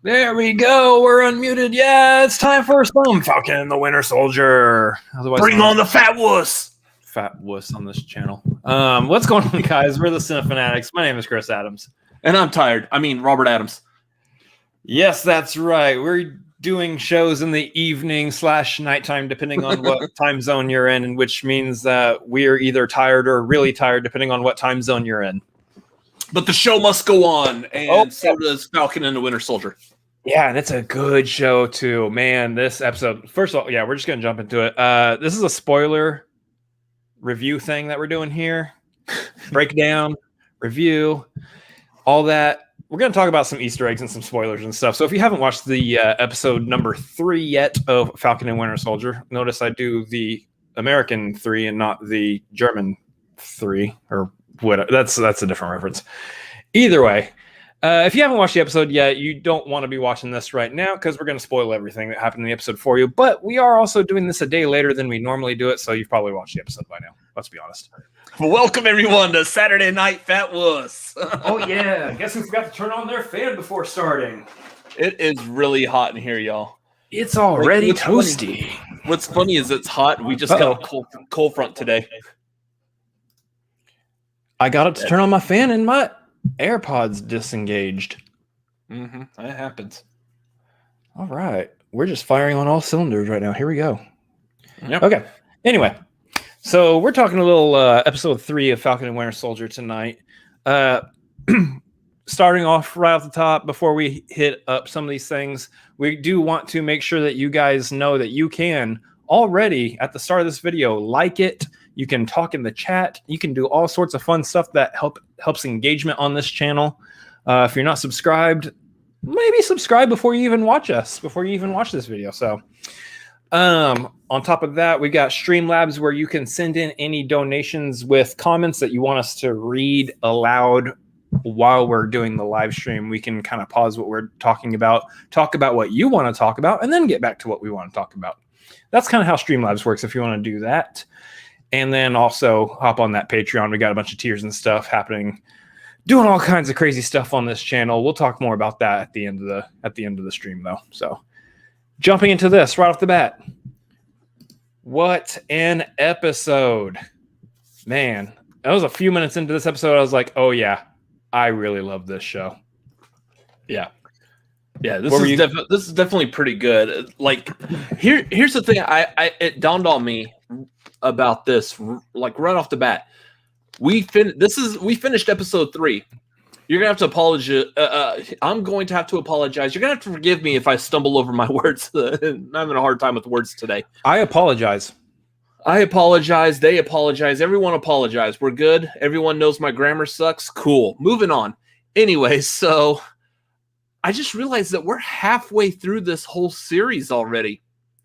There we go. We're unmuted. Yeah, it's time for some Falcon and the Winter Soldier. Otherwise Bring on the fat wuss. Fat wuss on this channel. What's going on, guys? We're the Cinefanatics. My name is Chris Adams. And I'm tired. I mean, Robert Adams. Yes, that's right. We're doing shows in the evening / nighttime, depending on what time zone you're in, which means that we're either tired or really tired, depending on what time zone you're in. But the show must go on, and so does Falcon and the Winter Soldier. Yeah, and it's a good show, too. Man, this episode... First of all, yeah, we're just going to jump into it. This is a spoiler review thing that we're doing here. Breakdown, review, all that. We're going to talk about some Easter eggs and some spoilers and stuff. So if you haven't watched the episode number 3 yet of Falcon and Winter Soldier, notice I do the American 3 and not the German 3, or what? That's a different reference. Either way, if you haven't watched the episode yet, you don't want to be watching this right now because we're going to spoil everything that happened in the episode for you. But we are also doing this a day later than we normally do it, so you've probably watched the episode by now. Let's be honest. Welcome, everyone, to Saturday Night Fat Wuss. Oh, yeah. Guess who forgot to turn on their fan before starting? It is really hot in here, y'all. It's already toasty. What's funny is it's hot. We just got a cold front today. I got it to turn on my fan and my AirPods disengaged. Mm-hmm. That happens. All right. We're just firing on all cylinders right now. Here we go. Yep. Okay. Anyway, so we're talking a little episode 3 of Falcon and Winter Soldier tonight. Starting off right off the top, before we hit up some of these things, we do want to make sure that you guys know that you can already, at the start of this video, like it. You can talk in the chat. You can do all sorts of fun stuff that helps engagement on this channel. If you're not subscribed, maybe subscribe before you even watch us, before you even watch this video. So on top of that, we got Streamlabs where you can send in any donations with comments that you want us to read aloud while we're doing the live stream. We can kind of pause what we're talking about, talk about what you want to talk about, and then get back to what we want to talk about. That's kind of how Streamlabs works if you want to do that. And then also hop on that Patreon. We got a bunch of tiers and stuff happening, doing all kinds of crazy stuff on this channel. We'll talk more about that at the end of the stream, though. So, jumping into this right off the bat, what an episode, man! That was a few minutes into this episode. I was like, "Oh yeah, I really love this show." Yeah. This is definitely pretty good. Like, here's the thing. It dawned on me about this, like right off the bat. We finished episode 3. You're gonna have to apologize. I'm going to have to apologize. You're gonna have to forgive me if I stumble over my words. I'm having a hard time with words today. I apologize. I apologize. They apologize. Everyone apologize. We're good. Everyone knows my grammar sucks. Cool. Moving on. Anyway, so I just realized that we're halfway through this whole series already.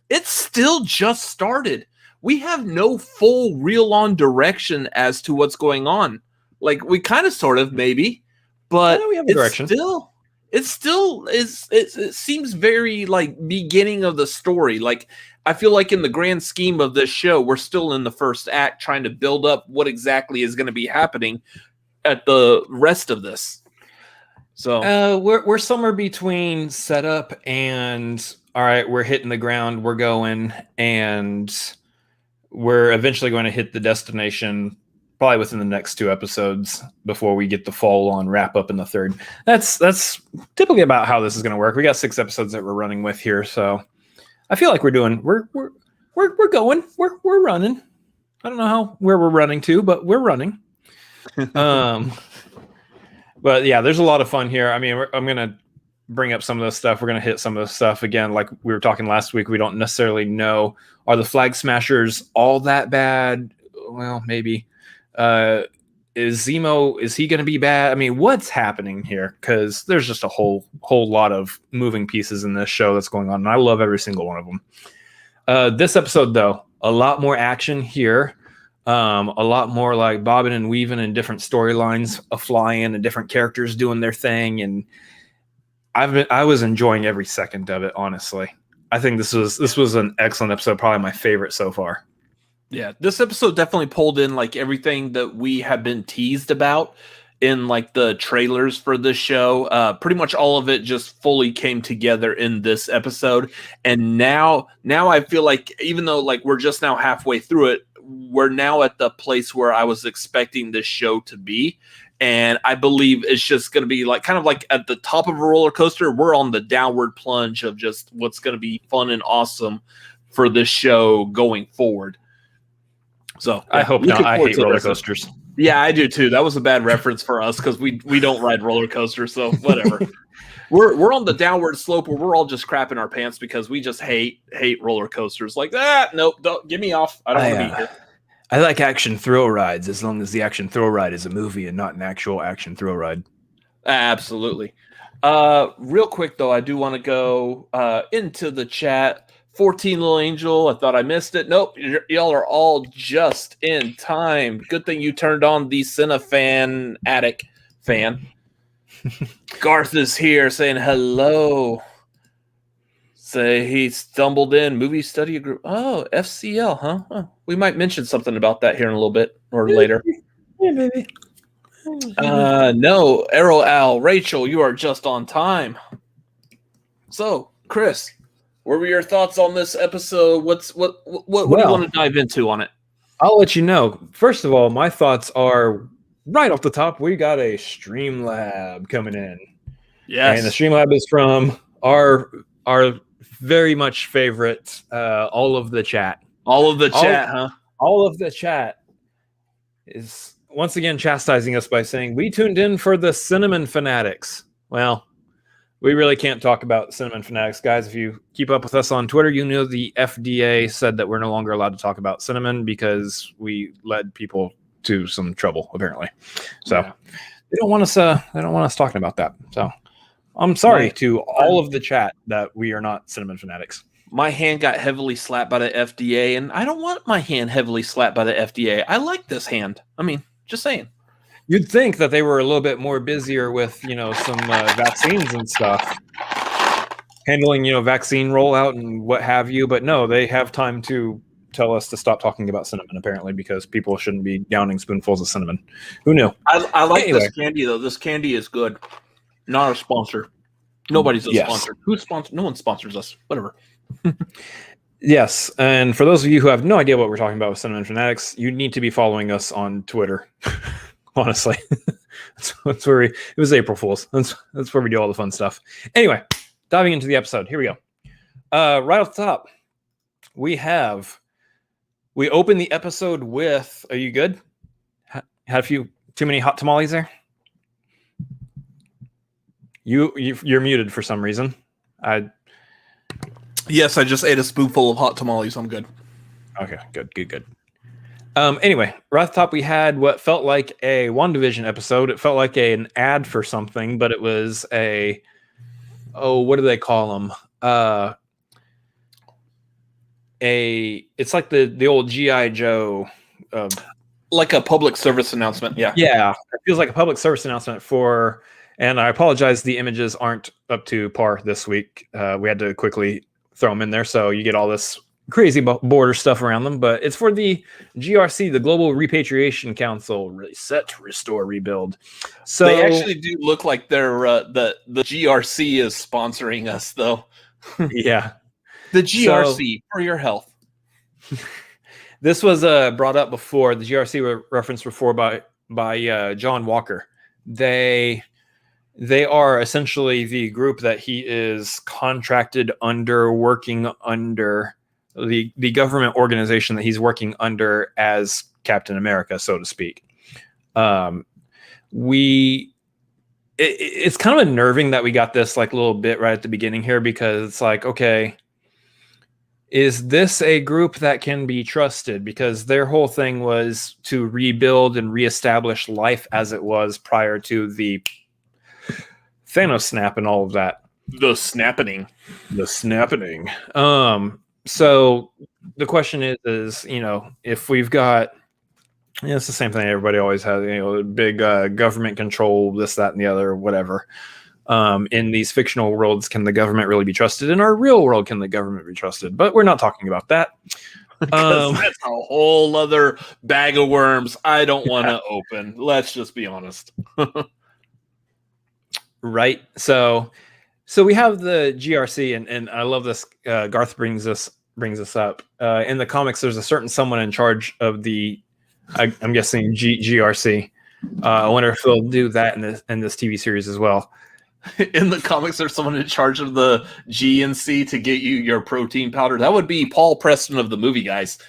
It's still just started. We have no full reel-on direction as to what's going on. Like, we kind of, sort of, maybe, but we have a direction. It seems very, like, beginning of the story. Like, I feel like in the grand scheme of this show, we're still in the first act trying to build up what exactly is going to be happening at the rest of this. So we're somewhere between setup and, all right, we're hitting the ground, we're going, and we're eventually going to hit the destination probably within the next 2 episodes before we get the full-on wrap-up in the 3rd. That's typically about how this is going to work. We got 6 episodes that we're running with here, so I feel like we're going. We're running. I don't know where we're running to, but we're running. But yeah, there's a lot of fun here. I mean, I'm going to bring up some of this stuff. We're going to hit some of the stuff again. Like we were talking last week, we don't necessarily know, are the Flag Smashers all that bad? Well, maybe. Is Zemo, is he going to be bad? I mean, what's happening here? Because there's just a whole lot of moving pieces in this show that's going on, and I love every single one of them. This episode, though, a lot more action here. A lot more like bobbing and weaving and different storylines flying and different characters doing their thing. And I was enjoying every second of it, honestly. I think this was an excellent episode, probably my favorite so far. Yeah, this episode definitely pulled in like everything that we have been teased about in like the trailers for this show. Pretty much all of it just fully came together in this episode. And now I feel like, even though like we're just now halfway through it, we're now at the place where I was expecting this show to be. And I believe it's just going to be like kind of like at the top of a roller coaster. We're on the downward plunge of just what's going to be fun and awesome for this show going forward. So I hope not. I hate roller coasters. Yeah, I do too. That was a bad reference for us because we don't ride roller coasters. So whatever. We're on the downward slope where we're all just crapping our pants because we just hate roller coasters. Like nope, don't get me off. I don't want to be here. I like action thrill rides as long as the action thrill ride is a movie and not an actual action thrill ride. Absolutely. Real quick though, I do want to go into the chat. 14 Little Angel, I thought I missed it. Nope, y'all are all just in time. Good thing you turned on the Cinefan Attic fan. Garth is here saying hello. Say he stumbled in movie study group. Oh, FCL, huh? Oh, we might mention something about that here in a little bit or later. Yeah, maybe. No, Errolowl, Rachel, you are just on time. So, Chris, what were your thoughts on this episode? What do you want to dive into on it? I'll let you know. First of all, my thoughts are right off the top. We got a Streamlab coming in. Yes. And the Streamlab is from our very much favorite all of the chat. All of the chat is once again chastising us by saying we tuned in for the Cinnamon Fanatics. Well, we really can't talk about Cinnamon Fanatics, guys. If you keep up with us on Twitter, you know the FDA said that we're no longer allowed to talk about cinnamon because we led people to some trouble, apparently. So they don't want us talking about that. So I'm sorry to all of the chat that we are not Cinnamon Fanatics. My hand got heavily slapped by the FDA, and I don't want my hand heavily slapped by the FDA. I like this hand. I mean, just saying. You'd think that they were a little bit more busier with, some vaccines and stuff, handling, vaccine rollout and what have you. But no, they have time to tell us to stop talking about cinnamon, apparently, because people shouldn't be downing spoonfuls of cinnamon. Who knew? I like this candy, though. This candy is good. Not a sponsor. Nobody's a sponsor. Who's sponsored? No one sponsors us. Whatever. Yes. And for those of you who have no idea what we're talking about with Cinnamon Fanatics, you need to be following us on Twitter. Honestly, that's where it was April Fool's. That's where we do all the fun stuff. Anyway, diving into the episode. Here we go. Right off the top, we open the episode with. Are you good? Had a few too many hot tamales there. You're muted for some reason. Yes, I just ate a spoonful of hot tamales. I'm good. Okay, good. Anyway, right off the top, we had what felt like a WandaVision episode. It felt like an ad for something, but it was what do they call them? It's like the old G.I. Joe. Like a public service announcement. Yeah. Yeah. It feels like a public service announcement and I apologize, the images aren't up to par this week. We had to quickly throw them in there. So you get all this crazy border stuff around them, but it's for the GRC, the Global Repatriation Council, Reset, Restore, Rebuild. So they actually do look like they're the GRC is sponsoring us, though. Yeah, the GRC for your health. This was brought up before. The GRC referenced before by John Walker. They are essentially the group that he is contracted under, working under. The government organization that he's working under as Captain America, so to speak. It's kind of unnerving that we got this like little bit right at the beginning here, because it's like, okay, is this a group that can be trusted? Because their whole thing was to rebuild and reestablish life as it was prior to the Thanos snap and all of that. The snapping. So the question is, if we've got, it's the same thing everybody always has, big government control, this, that, and the other, whatever. In these fictional worlds, can the government really be trusted? In our real world, can the government be trusted? But we're not talking about that. Because that's a whole other bag of worms I don't want to open. Let's just be honest. Right. So we have the GRC, and I love this. Garth brings this up. In the comics, there's a certain someone in charge of the, I'm guessing GRC. I wonder if they'll do that in this TV series as well. In the comics, there's someone in charge of the GNC to get you your protein powder. That would be Paul Preston of the Movie Guys.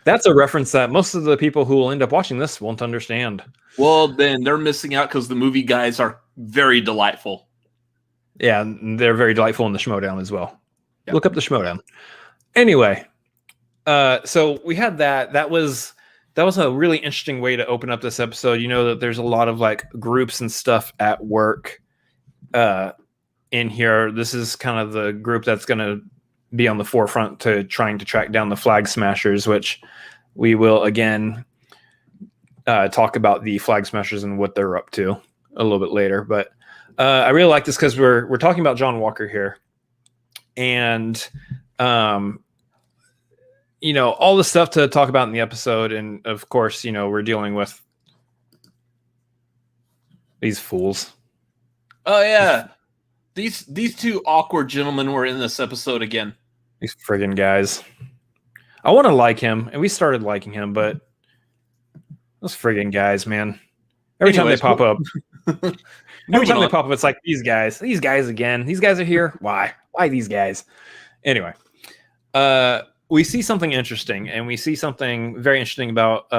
That's a reference that most of the people who will end up watching this won't understand. Well, then they're missing out because the Movie Guys are very delightful. Yeah, they're very delightful in the Schmodown as well. Yep. Look up the Schmodown. Anyway, so we had that. That was a really interesting way to open up this episode. You know that there's a lot of like groups and stuff at work in here. This is kind of the group that's going to be on the forefront to trying to track down the Flag Smashers, which we will again talk about the Flag Smashers and what they're up to a little bit later. But I really like this because we're talking about John Walker here, and you know, all the stuff to talk about in the episode, and of course, you know, we're dealing with these fools. Oh yeah, these two awkward gentlemen were in this episode again. These friggin' guys. I want to like him, and we started liking him, but those friggin' guys, man. Every time they pop up, it's like these guys again. These guys are here. Why these guys? Anyway, we see something interesting, and we see something very interesting about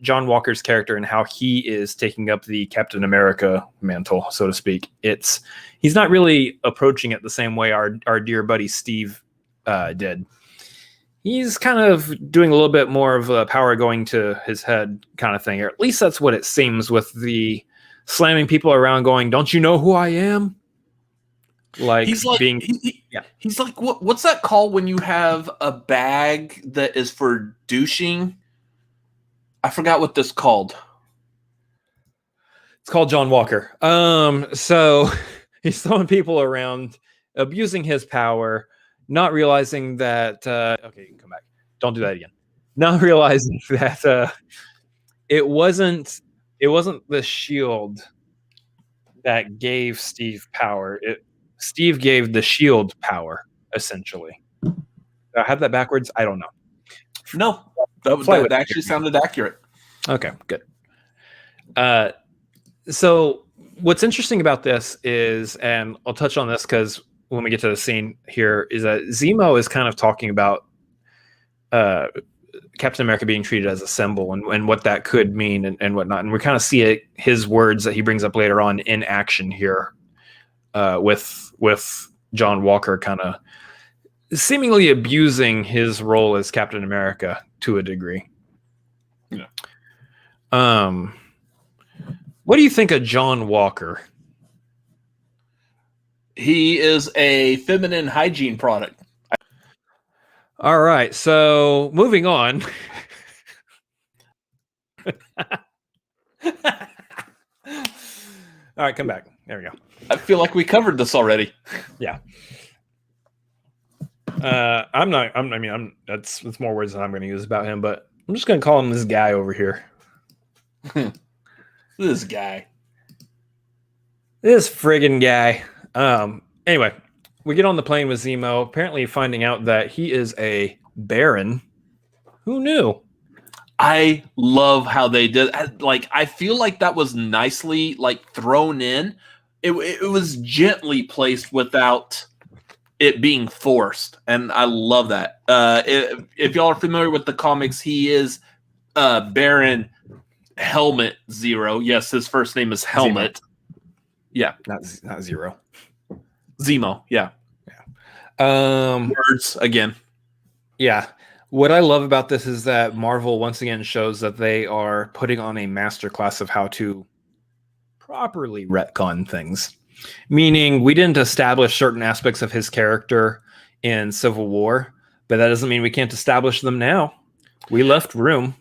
John Walker's character and how he is taking up the Captain America mantle, so to speak. He's not really approaching it the same way our dear buddy Steve did. He's kind of doing a little bit more of power going to his head kind of thing, or at least that's what it seems, with the slamming people around going, "Don't you know who I am?" Like he's like being, he's like, what's that called when you have a bag that is for douching? I forgot what this called. It's called John Walker. So he's throwing people around, abusing his power, not realizing that okay, you can come back. Don't do that again. Not realizing that it wasn't the shield that gave Steve power. Steve gave the shield power, essentially. I have that backwards? I don't know. No, that actually sounded accurate. Okay, good. So what's interesting about this is, and I'll touch on this because when we get to the scene here, is that Zemo is kind of talking about Captain America being treated as a symbol and what that could mean and whatnot. And we kind of see his words that he brings up later on in action here with John Walker kind of seemingly abusing his role as Captain America to a degree. Yeah. What do you think of John Walker? He is a feminine hygiene product. All right, so moving on. All right, come back. There we go. I feel like we covered this already. Yeah. That's more words than I'm going to use about him, but I'm just going to call him this guy over here. This guy. This friggin' guy. Anyway, we get on the plane with Zemo, apparently finding out that he is a Baron. Who knew? I love how they did. Like, I feel like that was nicely thrown in. It was gently placed without it being forced, and I love that. If y'all are familiar with the comics, he is Baron Helmet Zero. Yes, his first name is Helmet. Zemo. Yeah, not Zero. Zemo. Yeah. Words again. Yeah. What I love about this is that Marvel once again shows that they are putting on a masterclass of how to properly retcon things. Meaning, we didn't establish certain aspects of his character in Civil War, but that doesn't mean we can't establish them now. We left room.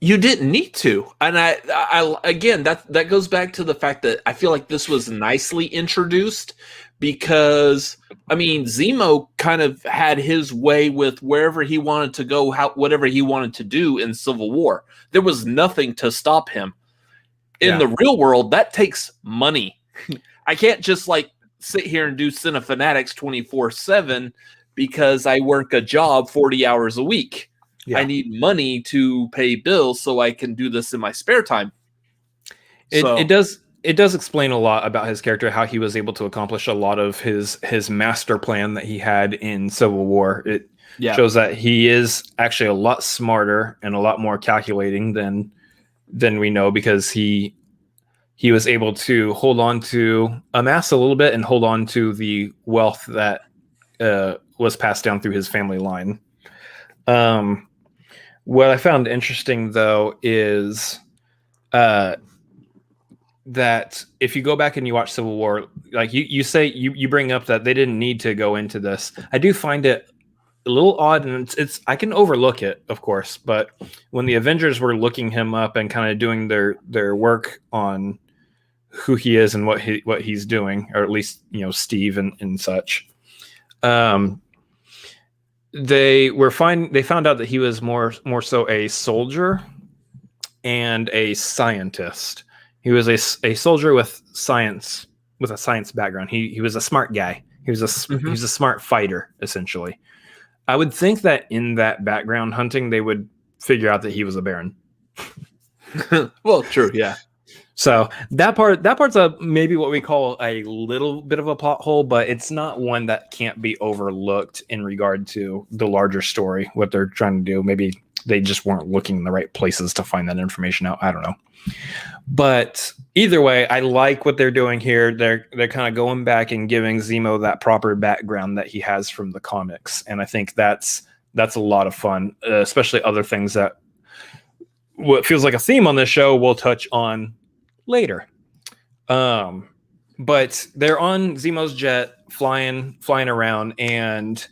You didn't need to. And I again, that goes back to the fact that I feel like this was nicely introduced because, I mean, Zemo kind of had his way with wherever he wanted to go, whatever he wanted to do in Civil War. There was nothing to stop him. In the real world, that takes money. I can't just like sit here and do Cinefanatics 24/7 because I work a job 40 hours a week. Yeah. I need money to pay bills so I can do this in my spare time. It does explain a lot about his character, how he was able to accomplish a lot of his master plan that he had in Civil War. It shows that he is actually a lot smarter and a lot more calculating than we know, because he was able to amass a little bit and hold on to the wealth that was passed down through his family line. What I found interesting, though, is that if you go back and you watch Civil War, like you say, you bring up that they didn't need to go into this. I do find it a little odd, and it's I can overlook it, of course, but when the Avengers were looking him up and kind of doing their work on who he is and what he's doing, or at least, you know, Steve and such, they found out that he was more so a soldier and a scientist. He was a soldier with a science background. He was a smart guy. He was a smart fighter, essentially. I would think that in that background hunting, they would figure out that he was a Baron. Well, true, yeah. So that part's maybe what we call a little bit of a plot hole, but it's not one that can't be overlooked in regard to the larger story, what they're trying to do. Maybe they just weren't looking in the right places to find that information out. I don't know. But either way, I like what they're doing here. They're kind of going back and giving Zemo that proper background that he has from the comics, and I think that's a lot of fun, especially other things that what feels like a theme on this show we'll touch on later. But they're on Zemo's jet, flying around, and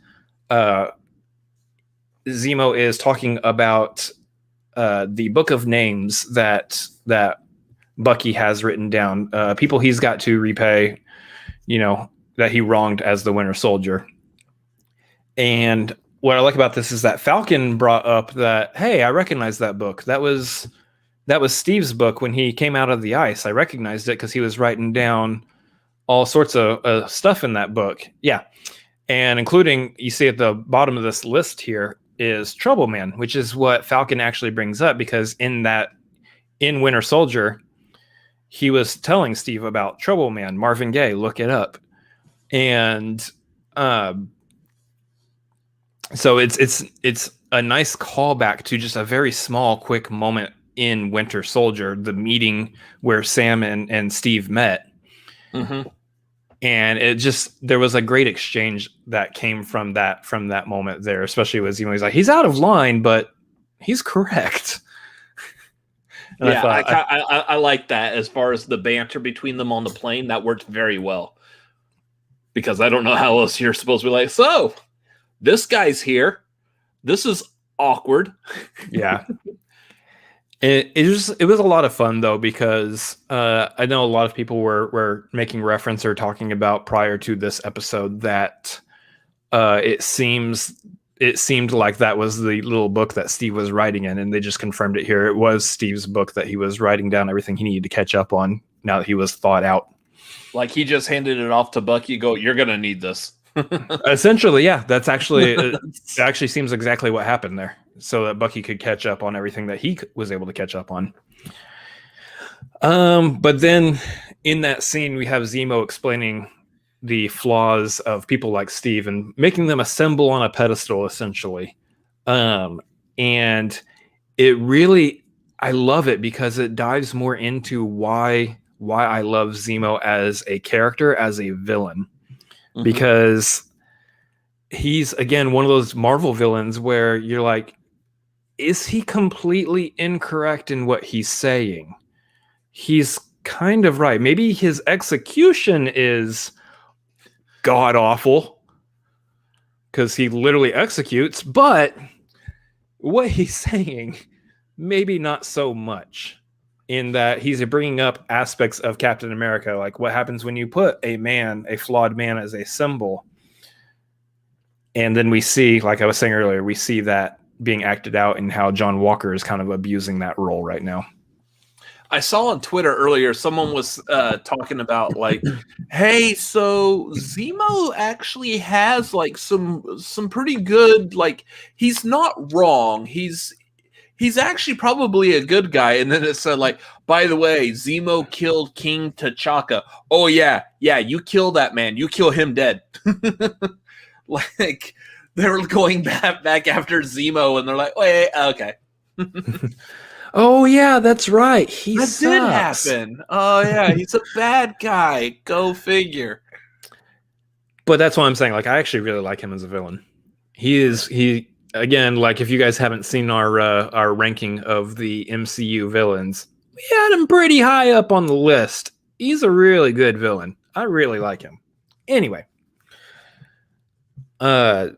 Zemo is talking about the book of names that Bucky has written down, people he's got to repay, you know, that he wronged as the Winter Soldier. And what I like about this is that Falcon brought up that, hey, I recognize that book. That was Steve's book when he came out of the ice. I recognized it because he was writing down all sorts of stuff in that book. Yeah. And including, you see at the bottom of this list here is Trouble Man, which is what Falcon actually brings up, because in Winter Soldier, he was telling Steve about Trouble Man, Marvin Gaye, look it up. And so it's a nice callback to just a very small, quick moment in Winter Soldier, the meeting where Sam and Steve met. Mm-hmm. And there was a great exchange that came from that moment there, especially with Zemo. He's like, he's out of line, but he's correct. And yeah, I like that as far as the banter between them on the plane. That worked very well. Because I don't know how else you're supposed to be like, so this guy's here. This is awkward. Yeah. It was a lot of fun, though, because I know a lot of people were making reference or talking about prior to this episode that it seemed like that was the little book that Steve was writing in, and they just confirmed it here. It was Steve's book that he was writing down everything he needed to catch up on now that he was thawed out. Like he just handed it off to Bucky, go, you're going to need this. Essentially, yeah. That's actually, it actually seems exactly what happened there, so that Bucky could catch up on everything that he was able to catch up on. But then in that scene, we have Zemo explaining the flaws of people like Steve and making them a symbol on a pedestal, essentially. And it really, I love it because it dives more into why I love Zemo as a character, as a villain. Mm-hmm. Because he's, again, one of those Marvel villains where you're like, is he completely incorrect in what he's saying? He's kind of right. Maybe his execution is god awful because he literally executes, but what he's saying, maybe not so much, in that he's bringing up aspects of Captain America, like what happens when you put a flawed man, as a symbol. And then we see, like I was saying earlier, we see that being acted out and how John Walker is kind of abusing that role right now. I saw on Twitter earlier, someone was talking about like, hey, so Zemo actually has like some pretty good, like, he's not wrong. He's actually probably a good guy. And then it said like, by the way, Zemo killed King T'Chaka. Oh yeah, you kill that man. You kill him dead. Like, they were going back after Zemo, and they're like, wait, okay. Oh yeah, that's right. That sucks. Did happen. Oh yeah, he's a bad guy. Go figure. But that's what I'm saying. Like, I actually really like him as a villain. He again, like, if you guys haven't seen our ranking of the MCU villains, we had him pretty high up on the list. He's a really good villain. I really like him. Anyway. But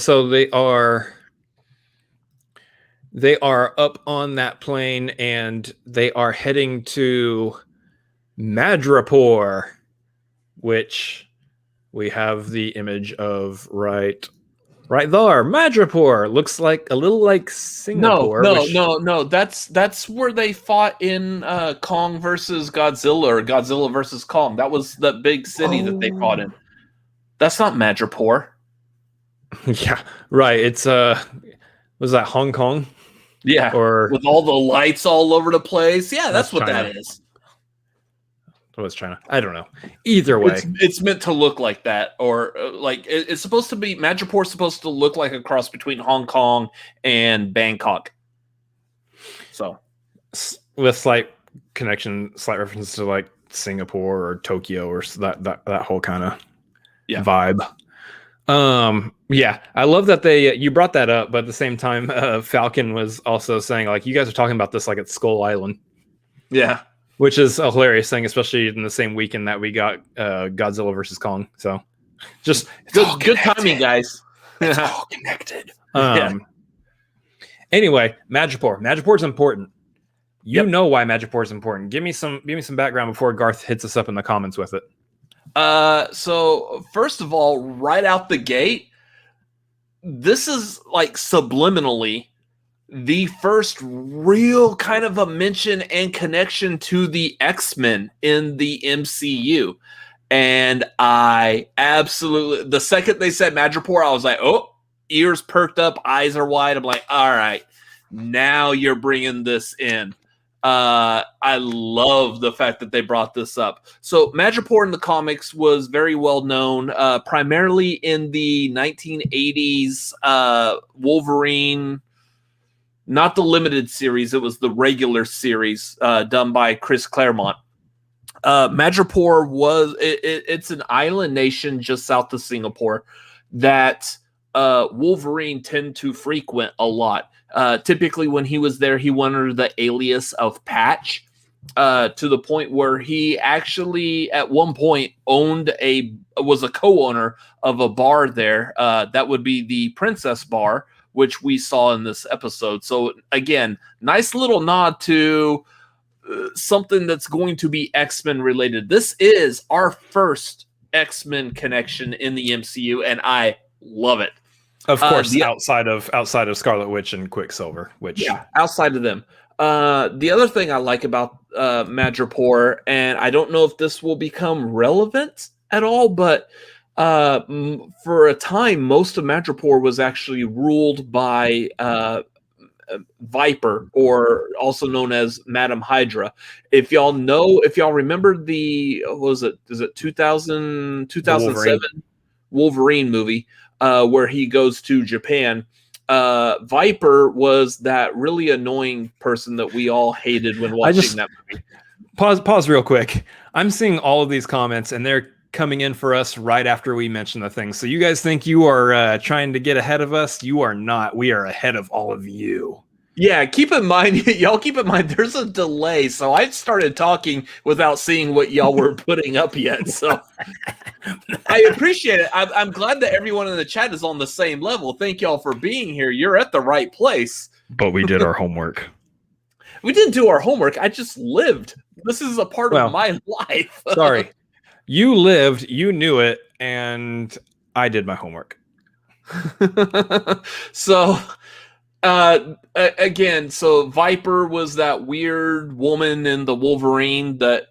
so they are up on that plane, and they are heading to Madripoor, which we have the image of right there. Madripoor looks like a little like Singapore. No. That's where they fought in Kong versus Godzilla, or Godzilla versus Kong. That was the big city that they fought in. That's not Madripoor. Yeah, right. It's was that Hong Kong? Yeah, or with all the lights all over the place. Yeah, that's what China. That is. What was China? I don't know. Either way, it's meant to look like that, or like it's supposed to be. Madripoor's supposed to look like a cross between Hong Kong and Bangkok. So, with slight reference to like Singapore or Tokyo, or that whole kind of vibe. Yeah, I love that you brought that up, but at the same time, Falcon was also saying, like, you guys are talking about this like it's Skull Island. Yeah, which is a hilarious thing, especially in the same weekend that we got Godzilla versus Kong. So, just good timing, guys. It's all connected. Anyway, Madripoor. Madripoor is important. You know why Madripoor is important. Give me some background before Garth hits us up in the comments with it. So first of all, right out the gate, this is like subliminally the first real kind of a mention and connection to the X-Men in the MCU. And I absolutely, the second they said Madripoor, I was like, oh, ears perked up, eyes are wide. I'm like, all right, now you're bringing this in. I love the fact that they brought this up. So Madripoor in the comics was very well known, primarily in the 1980s Wolverine, not the limited series, it was the regular series done by Chris Claremont. Madripoor it's an island nation just south of Singapore that Wolverine tend to frequent a lot. Typically when he was there, he went under the alias of Patch, to the point where he actually at one point was a co-owner of a bar there. That would be the Princess Bar, which we saw in this episode. So again, nice little nod to something that's going to be X-Men related. This is our first X-Men connection in the MCU, and I love it. Of course, outside of Scarlet Witch and Quicksilver, outside of them. The other thing I like about Madripoor, and I don't know if this will become relevant at all, but for a time, most of Madripoor was actually ruled by Viper, or also known as Madam Hydra. If y'all remember is it 2007 Wolverine movie, where he goes to Japan. Viper was that really annoying person that we all hated when watching that movie. Pause real quick. I'm seeing all of these comments, and they're coming in for us right after we mention the thing. So you guys think you are trying to get ahead of us? You are not. We are ahead of all of you. Yeah, keep in mind, there's a delay. So I started talking without seeing what y'all were putting up yet. So I appreciate it. I'm glad that everyone in the chat is on the same level. Thank y'all for being here. You're at the right place. But we did our homework. We didn't do our homework. I just lived. This is a part of my life. Sorry. You lived, you knew it, and I did my homework. So, again, so Viper was that weird woman in the Wolverine that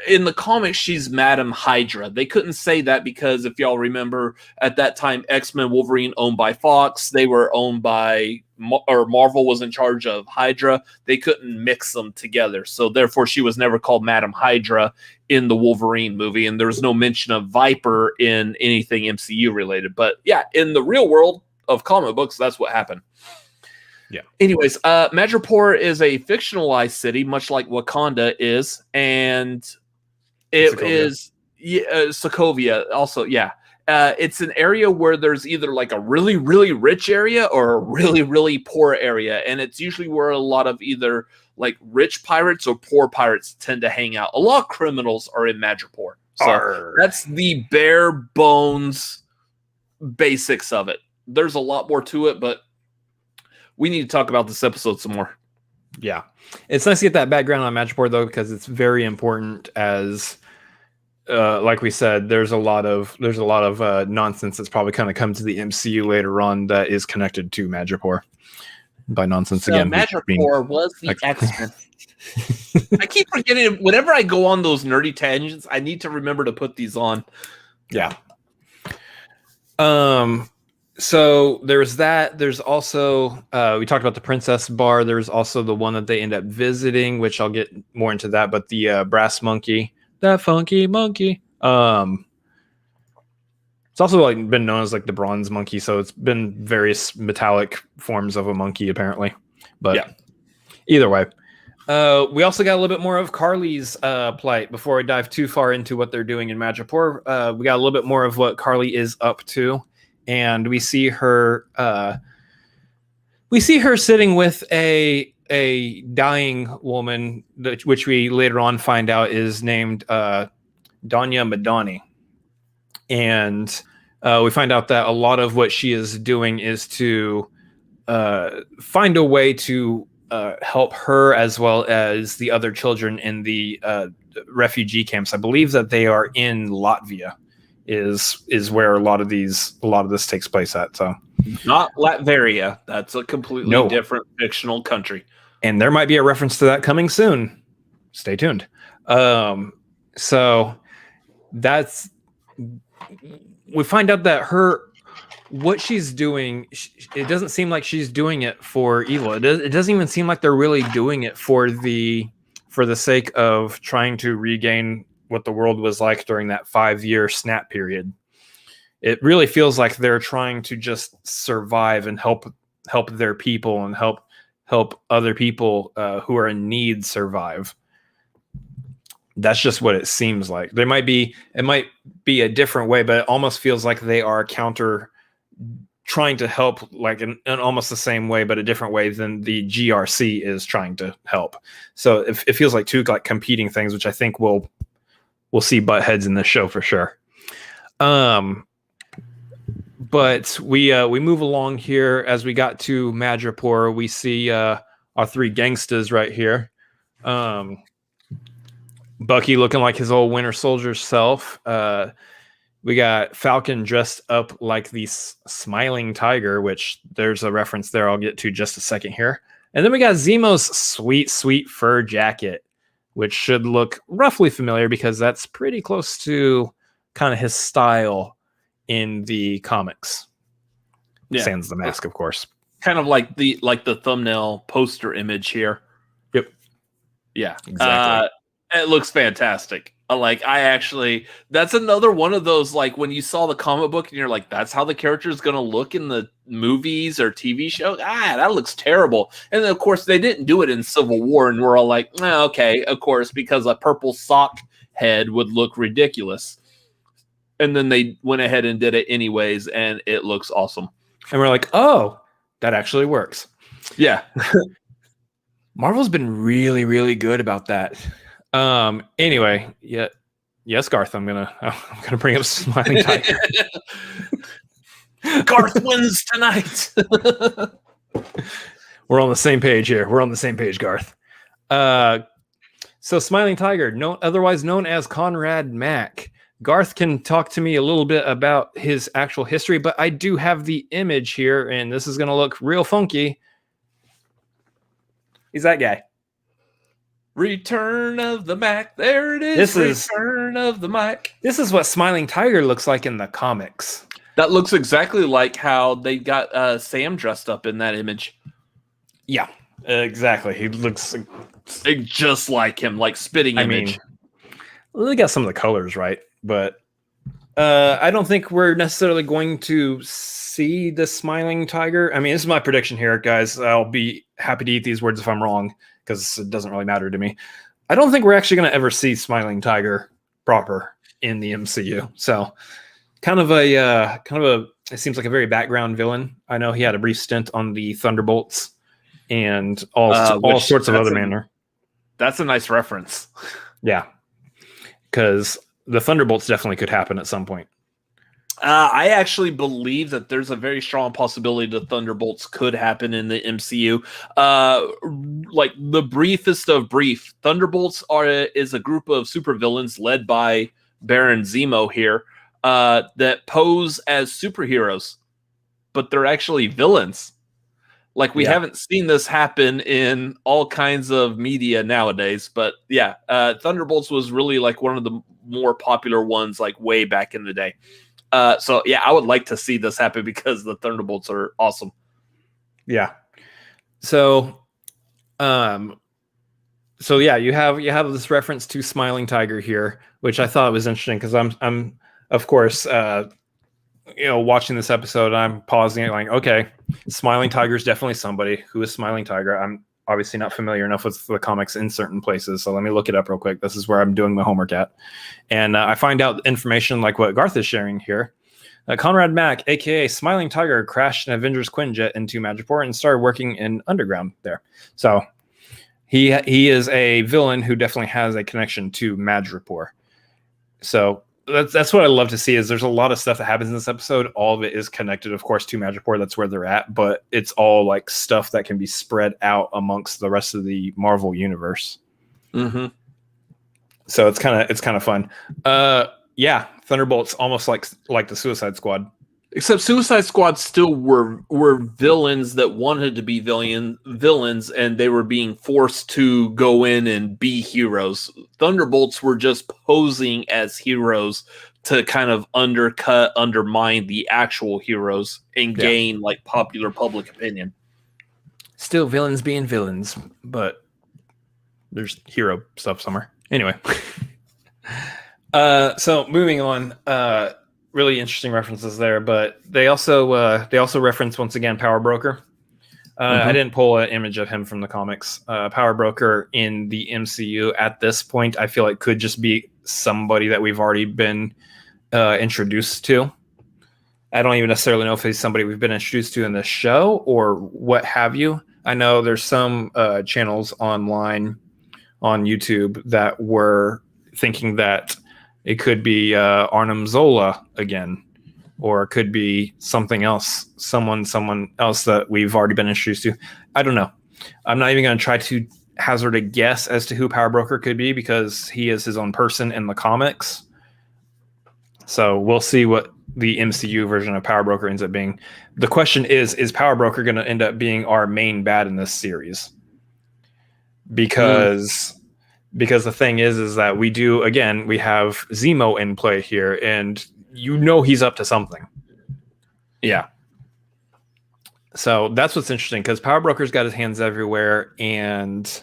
in the comics she's Madam Hydra. They couldn't say that because if y'all remember at that time, X-Men Wolverine owned by Fox, they were owned by Marvel was in charge of Hydra. They couldn't mix them together. So therefore she was never called Madam Hydra in the Wolverine movie. And there was no mention of Viper in anything MCU related. But yeah, in the real world of comic books, that's what happened. Yeah. Anyways, Madripoor is a fictionalized city, much like Wakanda is, and it is Sokovia. Also, yeah, it's an area where there's either like a really, really rich area or a really, really poor area, and it's usually where a lot of either like rich pirates or poor pirates tend to hang out. A lot of criminals are in Madripoor, so that's the bare bones basics of it. There's a lot more to it, but we need to talk about this episode some more. Yeah. It's nice to get that background on Madripoor, though, because it's very important as, like we said, there's a lot of nonsense that's probably kind of come to the MCU later on that is connected to Madripoor. By nonsense again. Madripoor was the X-Men. I keep forgetting whenever I go on those nerdy tangents, I need to remember to put these on. Yeah. So there's that. There's also we talked about the Princess Bar. There's also the one that they end up visiting, which I'll get more into that. But the brass monkey, that funky monkey. It's also like been known as like the bronze monkey. So it's been various metallic forms of a monkey apparently. But yeah, either way. We also got a little bit more of Carly's plight before we dive too far into what they're doing in Madripoor. We got a little bit more of what Carly is up to. And we see her sitting with a dying woman, which we later on find out is named Danya Madani. And we find out that a lot of what she is doing is to find a way to help her as well as the other children in the refugee camps. I believe that they are in Latvia. Is where a lot of this takes place at. So not Latveria. That's a completely different fictional country. And there might be a reference to that coming soon. Stay tuned. So that's we find out that what she's doing, it doesn't seem like she's doing it for evil. It doesn't even seem like they're really doing it for the sake of trying to regain what the world was like during that 5-year snap period. It really feels like they're trying to just survive and help their people and help other people who are in need survive. That's just what it seems like. It might be a different way, but it almost feels like they are trying to help like in almost the same way, but a different way than the GRC is trying to help. So it feels like two like competing things, which I think we'll see butt heads in this show for sure. But we move along here as we got to Madripoor. We see our three gangsters right here. Bucky looking like his old Winter Soldier self. We got Falcon dressed up like the smiling tiger, which there's a reference there I'll get to just a second here. And then we got Zemo's sweet, sweet fur jacket, which should look roughly familiar because that's pretty close to kind of his style in the comics. Yeah. Sans the mask, of course. Kind of like the thumbnail poster image here. Yep. Yeah. Exactly. It looks fantastic. That's another one of those, like when you saw the comic book and you're like, that's how the character is going to look in the movies or TV show. That looks terrible. And then, of course, they didn't do it in Civil War. And we're all like, okay, of course, because a purple sock head would look ridiculous. And then they went ahead and did it anyways. And it looks awesome. And we're like, oh, that actually works. Yeah. Marvel's been really, really good about that. Anyway, yeah. Yes, Garth, I'm gonna bring up Smiling Tiger. Garth wins tonight. We're on the same page here. We're on the same page, Garth. So Smiling Tiger, otherwise known as Conrad Mack. Garth can talk to me a little bit about his actual history, but I do have the image here, and this is going to look real funky. He's that guy. Return of the Mac. There it is. Return of the Mac. This is what Smiling Tiger looks like in the comics. That looks exactly like how they got Sam dressed up in that image. Yeah, exactly. He looks just like him, like spitting image. Well, they got some of the colors right, but I don't think we're necessarily going to see the Smiling Tiger. I mean, this is my prediction here, guys. I'll be happy to eat these words if I'm wrong, because it doesn't really matter to me. I don't think we're actually going to ever see Smiling Tiger proper in the MCU. So kind of a, it seems like a very background villain. I know he had a brief stint on the Thunderbolts and all sorts of other manner. That's a nice reference. Yeah. Because the Thunderbolts definitely could happen at some point. I actually believe that there's a very strong possibility the Thunderbolts could happen in the MCU. Like the briefest of brief, Thunderbolts is a group of supervillains led by Baron Zemo here that pose as superheroes, but they're actually villains. Like we haven't seen this happen in all kinds of media nowadays, but yeah, Thunderbolts was really like one of the more popular ones, like way back in the day. So yeah, I would like to see this happen because the Thunderbolts are awesome. Yeah. So, yeah, you have this reference to Smiling Tiger here, which I thought was interesting because I'm of course watching this episode, I'm pausing it like, okay, Smiling Tiger is definitely somebody. Who is Smiling Tiger? I'm obviously not familiar enough with the comics in certain places, so let me look it up real quick. This is where I'm doing my homework at. And I find out information like what Garth is sharing here. Conrad Mack, a.k.a. Smiling Tiger, crashed an Avengers Quinjet into Madripoor and started working in Underground there. So he is a villain who definitely has a connection to Madripoor. So that's what I love to see is there's a lot of stuff that happens in this episode. All of it is connected, of course, to Madripoor. That's where they're at, but it's all like stuff that can be spread out amongst the rest of the Marvel universe. Mm-hmm. So it's kind of fun. Yeah, Thunderbolts almost like the Suicide Squad. Except Suicide Squad still were villains that wanted to be villains, and they were being forced to go in and be heroes. Thunderbolts were just posing as heroes to kind of undermine the actual heroes and gain like popular public opinion. Still villains being villains, but there's hero stuff somewhere. Anyway. So moving on, really interesting references there, but they also reference once again Power Broker. I didn't pull an image of him from the comics. Power Broker in the MCU at this point, I feel like could just be somebody that we've already been introduced to. I don't even necessarily know if he's somebody we've been introduced to in the show or what have you. I know there's some channels online on YouTube that were thinking that it could be Arnim Zola again, or it could be something else, someone else that we've already been introduced to. I don't know. I'm not even going to try to hazard a guess as to who Power Broker could be because he is his own person in the comics. So we'll see what the MCU version of Power Broker ends up being. The question is Power Broker going to end up being our main bad in this series? Because the thing is that we have Zemo in play here, and he's up to something. Yeah. So that's what's interesting, because Power Broker's got his hands everywhere, and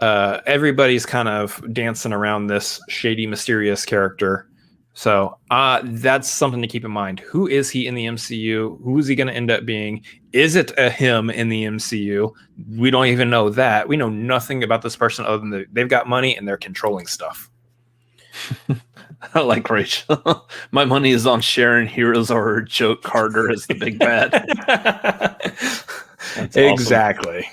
everybody's kind of dancing around this shady, mysterious character. So that's something to keep in mind. Who is he in the MCU? Who is he going to end up being? Is it a him in the MCU? We don't even know that. We know nothing about this person other than they've got money and they're controlling stuff. I like Rachel. My money is on Sharon Heroes or Joe Carter as the big bad. That's exactly.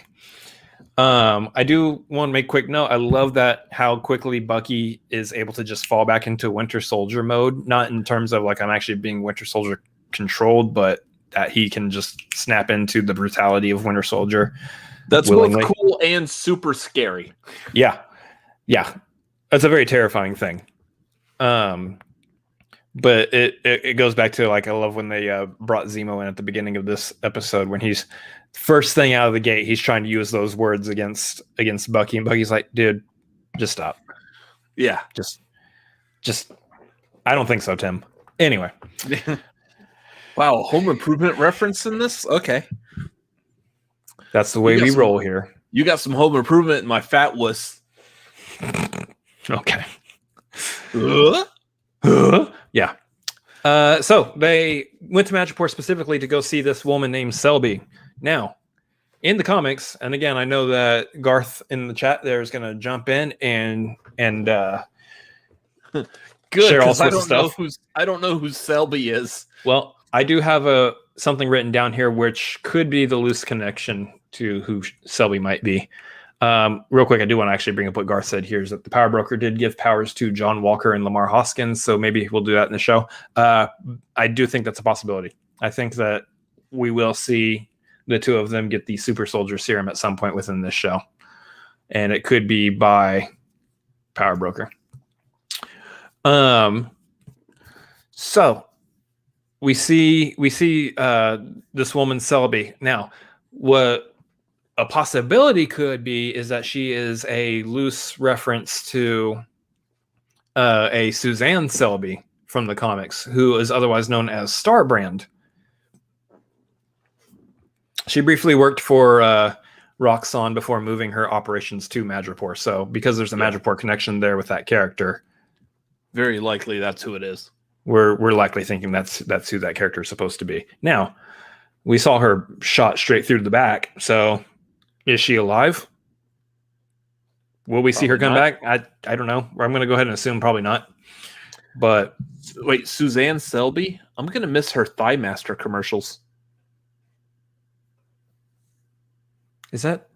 Awesome. I do want to make a quick note. I love that how quickly Bucky is able to just fall back into Winter Soldier mode. Not in terms of like I'm actually being Winter Soldier controlled, but that he can just snap into the brutality of Winter Soldier. That's willingly. both cool and super scary. Yeah. That's a very terrifying thing. But it goes back to, like, I love when they brought Zemo in at the beginning of this episode, when he's first thing out of the gate, he's trying to use those words against Bucky, and Bucky's like, dude, just stop. Yeah. Just I don't think so, Tim. Anyway. Wow, home improvement reference in this? Okay. That's the way we roll here. You got some home improvement in my fat wuss. Okay. Yeah. So they went to Madripoor specifically to go see this woman named Selby. Now, in the comics, and again, I know that Garth in the chat there is going to jump in and good, share all sorts I of stuff. I don't know who Selby is. Well, I do have something written down here which could be the loose connection to who Selby might be. Real quick, I do want to actually bring up what Garth said here, is that the Power Broker did give powers to John Walker and Lamar Hoskins, so maybe we'll do that in the show. I do think that's a possibility. I think that we will see the two of them get the Super Soldier Serum at some point within this show, and it could be by Power Broker. So we see this woman Selby. Now, what a possibility could be is that she is a loose reference to a Suzanne Selby from the comics, who is otherwise known as Starbrand. She briefly worked for Roxxon before moving her operations to Madripoor. So because there's a Madripoor connection there with that character, very likely that's who it is. We're likely thinking that's who that character is supposed to be. Now, we saw her shot straight through the back, so is she alive? Will we see her come back? I don't know. I'm going to go ahead and assume probably not. But wait, Suzanne Selby? I'm going to miss her Thigh Master commercials. Is that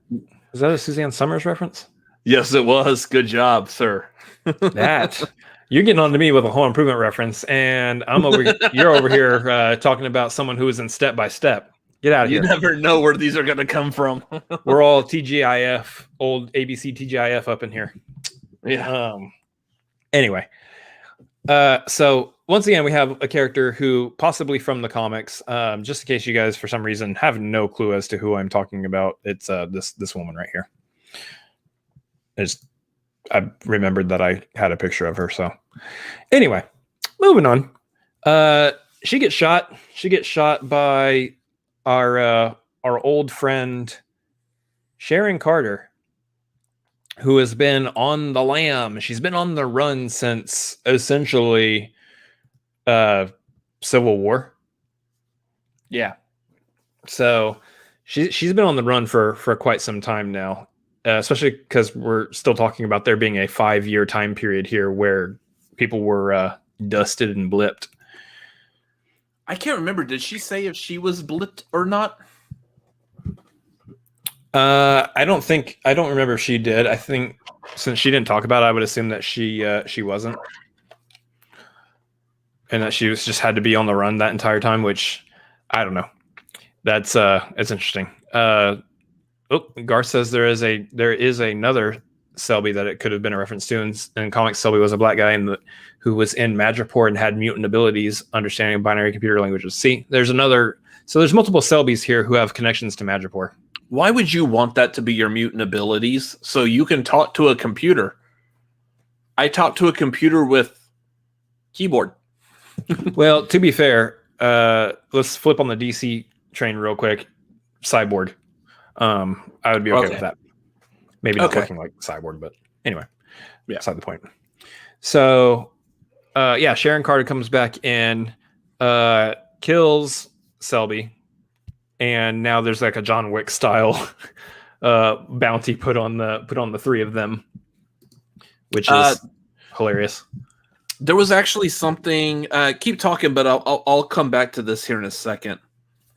a Suzanne Summers reference? Yes, it was. Good job, sir. That you're getting on to me with a home improvement reference, and you're over here talking about someone who is in Step by Step. Get out of here. You never know where these are going to come from. We're all TGIF, old ABC TGIF up in here. Yeah. Anyway, so once again, we have a character who possibly from the comics. Just in case you guys, for some reason, have no clue as to who I'm talking about, it's this woman right here. I remembered that I had a picture of her. So anyway, moving on. She gets shot. She gets shot by our old friend Sharon Carter, who has been on the lam. She's been on the run since essentially Civil War. Yeah. So she's been on the run for quite some time now, especially because we're still talking about there being a 5-year time period here where people were dusted and blipped. I can't remember. Did she say if she was blipped or not? I don't remember if she did. I think since she didn't talk about it, I would assume that she wasn't. And that she was just had to be on the run that entire time, which I don't know. That's it's interesting. Garth says there is another Selby that it could have been a reference to. In comics, Selby was a black guy who was in Madripoor and had mutant abilities, understanding binary computer languages. See, there's multiple Selbys here who have connections to Madripoor. Why would you want that to be your mutant abilities so you can talk to a computer? I talk to a computer with keyboard. Well, to be fair, let's flip on the DC train real quick. Cyborg. I would be okay with that. Maybe not looking like Cyborg, but anyway, beside the point. So, Sharon Carter comes back in, kills Selby, and now there's like a John Wick style bounty put on the three of them, which is hilarious. There was actually something. Keep talking, but I'll come back to this here in a second.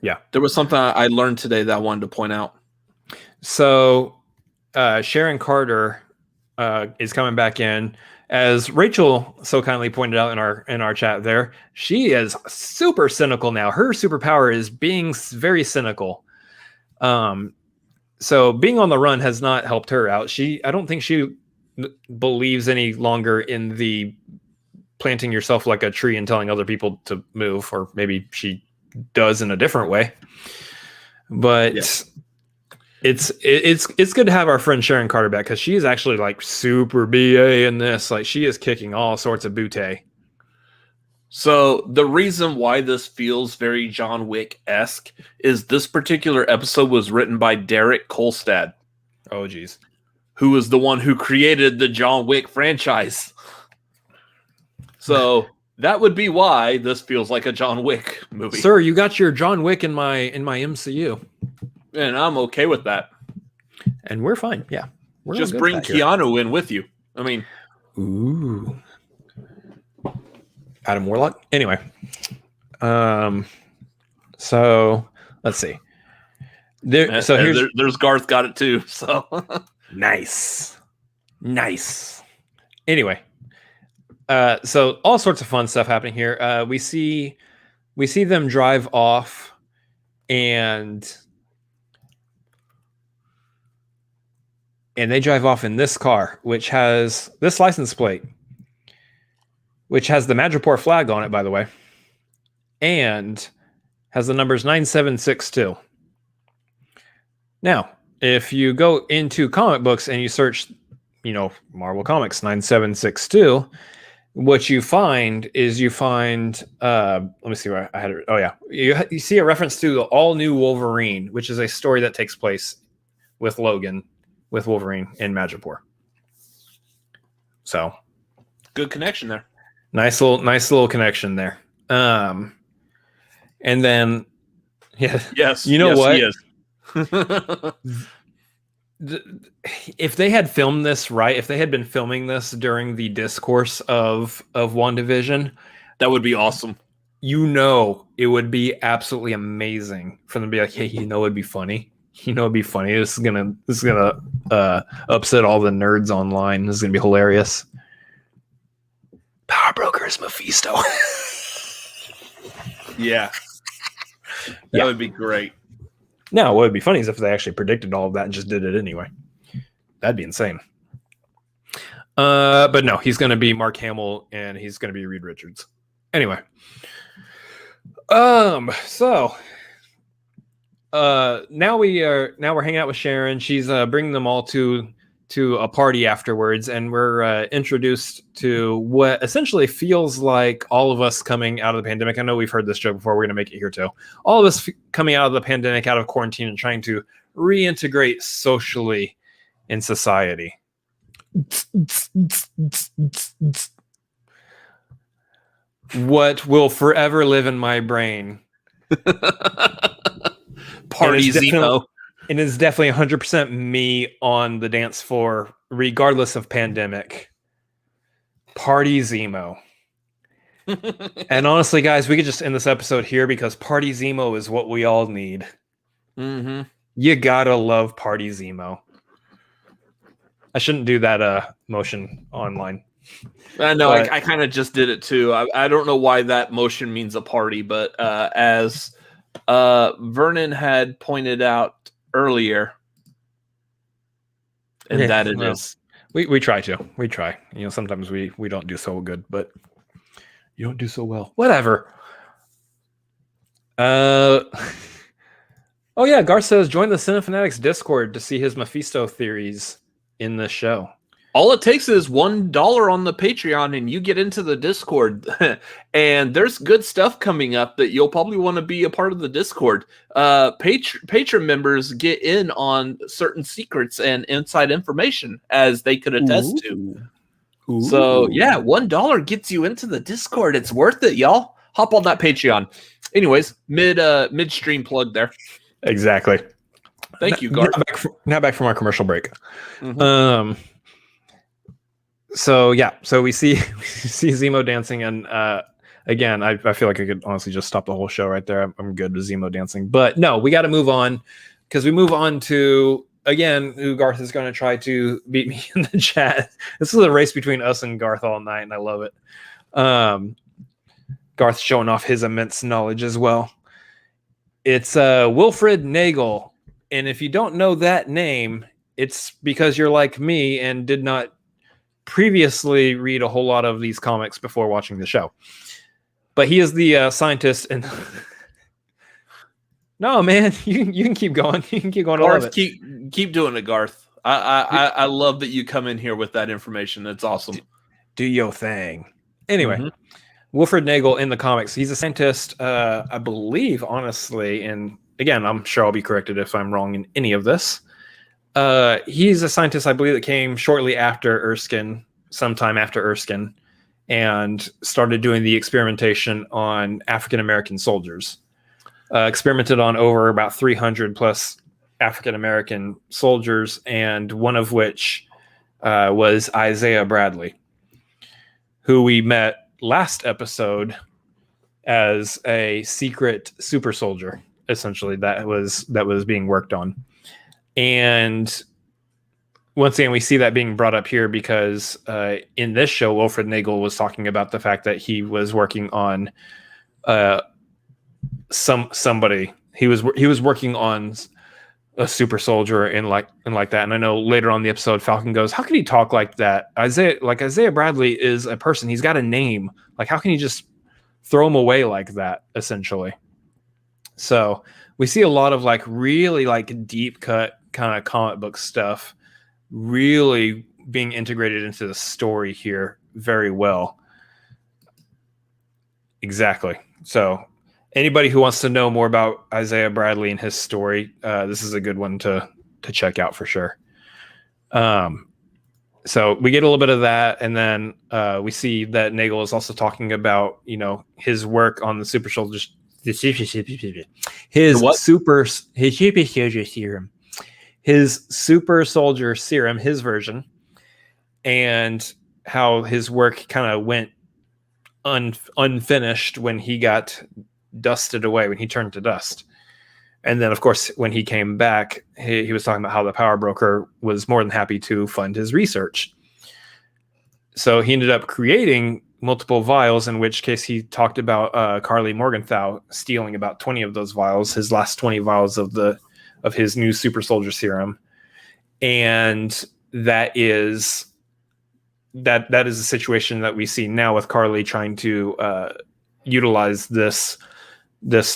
Yeah, there was something I learned today that I wanted to point out. So, Sharon Carter is coming back in, as Rachel so kindly pointed out in our chat. There, she is super cynical now. Her superpower is being very cynical. So being on the run has not helped her out. I don't think she believes any longer in the planting yourself like a tree and telling other people to move, or maybe she does in a different way. But it's good to have our friend Sharon Carter back, because she is actually like super BA in this. Like, she is kicking all sorts of booty. So the reason why this feels very John Wick-esque is this particular episode was written by Derek Kolstad. Oh, geez. Who was the one who created the John Wick franchise. So that would be why this feels like a John Wick movie. Sir, you got your John Wick in my MCU. And I'm okay with that. And we're fine. Yeah. We're just bring Keanu in with you. I mean, ooh. Adam Warlock. Anyway. So let's see. There's Garth got it too. So nice. Anyway. So all sorts of fun stuff happening here. We see them drive off, and they drive off in this car, which has this license plate, which has the Madripoor flag on it, by the way, and has the numbers 9762. Now, if you go into comic books and you search, Marvel Comics 9762, what you find is let me see where I had it. Oh yeah. You see a reference to the all new Wolverine, which is a story that takes place with Logan, with Wolverine in Madripoor. So good connection there. Nice little connection there. And then, yeah. Yes. What? Yes. If they had filmed this right, if they had been filming this during the discourse of WandaVision, that would be awesome. It would be absolutely amazing for them to be like, hey, it'd be funny. It'd be funny. This is gonna upset all the nerds online. This is gonna be hilarious. Power Broker is Mephisto. Yeah. That would be great. Now, what would be funny is if they actually predicted all of that and just did it anyway. That'd be insane. But no, he's going to be Mark Hamill, and he's going to be Reed Richards. Anyway. So now we're hanging out with Sharon. She's bringing them all to a party afterwards, and we're introduced to what essentially feels like all of us coming out of the pandemic. I know we've heard this joke before. We're going to make it here too. All of us coming out of the pandemic, out of quarantine, and trying to reintegrate socially in society. What will forever live in my brain? Party Zemo. It is definitely 100% me on the dance floor, regardless of pandemic. Party Zemo. And honestly, guys, we could just end this episode here, because Party Zemo is what we all need. Mm-hmm. You gotta love Party Zemo. I shouldn't do that motion online. I know, I kind of just did it too. I don't know why that motion means a party, but as Vernon had pointed out earlier, and that it is. We try to. We try. Sometimes we don't do so good, but you don't do so well. Whatever. Oh yeah, Garth says join the Cinefanatics Discord to see his Mephisto theories in this show. All it takes is $1 on the Patreon, and you get into the Discord. And there's good stuff coming up that you'll probably want to be a part of the Discord. Patreon members get in on certain secrets and inside information, as they could attest to. Ooh. So, yeah, $1 gets you into the Discord. It's worth it, y'all. Hop on that Patreon. Anyways, midstream plug there. Exactly. Thank you, Garth. Now back from our commercial break. Mm-hmm. So we see Zemo dancing, and again, I feel like I could honestly just stop the whole show right there. I'm good with Zemo dancing, but no, we got to move on, because we move on to, again, who Garth is going to try to beat me in the chat. This is a race between us and Garth all night, and I love it. Garth showing off his immense knowledge as well. It's Wilfred Nagel, And if you don't know that name, it's because you're like me and did not previously read a whole lot of these comics before watching the show. But he is the scientist and no, man, you can keep going. You can keep going. Garth, I love it. keep doing it, Garth. I love that you come in here with that information. That's awesome. Do your thing. Anyway, Wilfred Nagel in the comics, he's a scientist, I believe, honestly, and again, I'm sure I'll be corrected if I'm wrong in any of this. He's a scientist, I believe, that came shortly after Erskine, sometime after Erskine, and started doing the experimentation on African-American soldiers. Experimented on over about 300 plus African-American soldiers, and one of which was Isaiah Bradley, who we met last episode as a secret super soldier, essentially, that was being worked on. And once again, we see that being brought up here because in this show, Wilfred Nagel was talking about the fact that he was working on somebody. He was working on a super soldier and like that. And I know later on in the episode, Falcon goes, "How can he talk like that? Isaiah Bradley is a person. He's got a name. Like, how can you just throw him away like that?" Essentially. So we see a lot of like really like deep cut kind of comic book stuff really being integrated into the story here very well. Exactly. So anybody who wants to know more about Isaiah Bradley and his story, this is a good one to check out for sure. So we get a little bit of that, and then we see that Nagel is also talking about, his work on the super soldiers, his super soldier serum, his version, and how his work kind of went unfinished when he got dusted away, when he turned to dust. And then, of course, when he came back, he was talking about how the power broker was more than happy to fund his research. So he ended up creating multiple vials, in which case he talked about Carly Morgenthau stealing about 20 of those vials, his last 20 vials of his new super soldier serum. And that is a situation that we see now with Carly trying to utilize this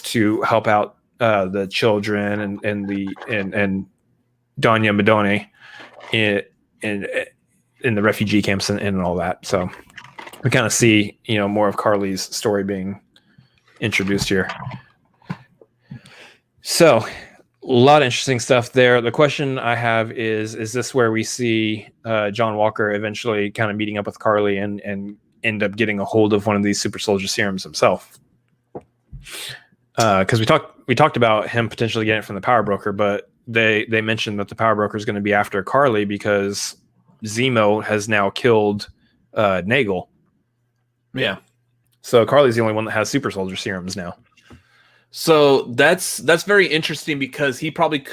to help out the children and Danya Madone in the refugee camps and all that. So we kind of see, more of Carly's story being introduced here. So a lot of interesting stuff there. The question I have is this where we see John Walker eventually kind of meeting up with Carly and end up getting a hold of one of these super soldier serums himself? Because we talked about him potentially getting it from the power broker, but they mentioned that the power broker is going to be after Carly because Zemo has now killed Nagel. Yeah. So Carly's the only one that has super soldier serums now. So that's very interesting because he probably,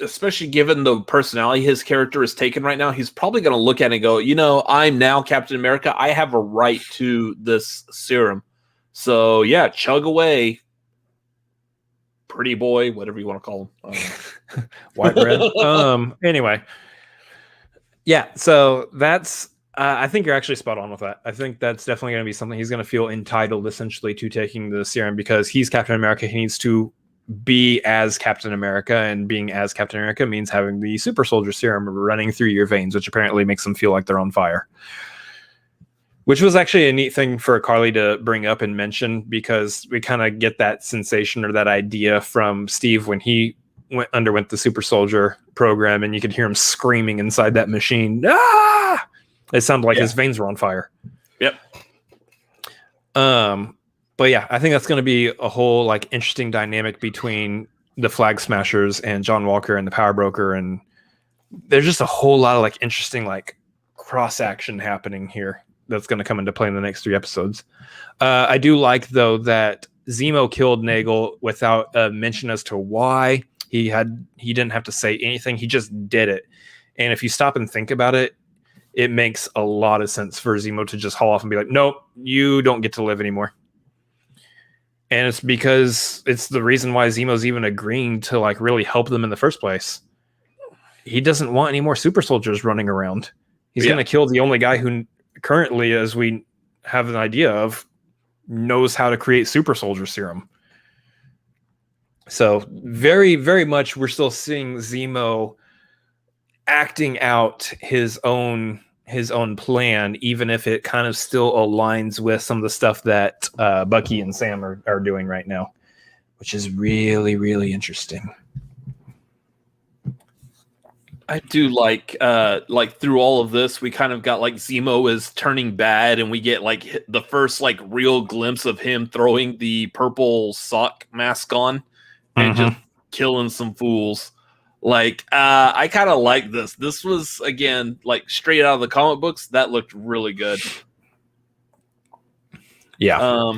especially given the personality his character is taking right now, he's probably going to look at it and go, I'm now Captain America. I have a right to this serum. So yeah, chug away, pretty boy, whatever you want to call him. White bread. Anyway. Yeah. So that's, I think you're actually spot on with that. I think that's definitely going to be something he's going to feel entitled essentially to taking the serum because he's Captain America. He needs to be as Captain America, and being as Captain America means having the super soldier serum running through your veins, which apparently makes them feel like they're on fire. Which was actually a neat thing for Carly to bring up and mention because we kind of get that sensation or that idea from Steve when he underwent the super soldier program, and you could hear him screaming inside that machine. Ah! It sounded like his veins were on fire. Yep. But yeah, I think that's going to be a whole like interesting dynamic between the Flag Smashers and John Walker and the Power Broker, and there's just a whole lot of like interesting like cross action happening here that's going to come into play in the next 3 episodes. I do like though that Zemo killed Nagel without a mention as to why. He didn't have to say anything. He just did it. And if you stop and think about it, it makes a lot of sense for Zemo to just haul off and be like, nope, you don't get to live anymore. And it's because it's the reason why Zemo's even agreeing to like really help them in the first place. He doesn't want any more super soldiers running around. He's going to kill the only guy who currently, as we have an idea of, knows how to create super soldier serum. So very, very much we're still seeing Zemo acting out his own plan, even if it kind of still aligns with some of the stuff that Bucky and Sam are doing right now, which is really, really interesting. I do like through all of this, we kind of got like Zemo is turning bad, and we get like the first like real glimpse of him throwing the purple sock mask on and just killing some fools. Like, I kind of like this. This was, again, like straight out of the comic books. That looked really good. Yeah.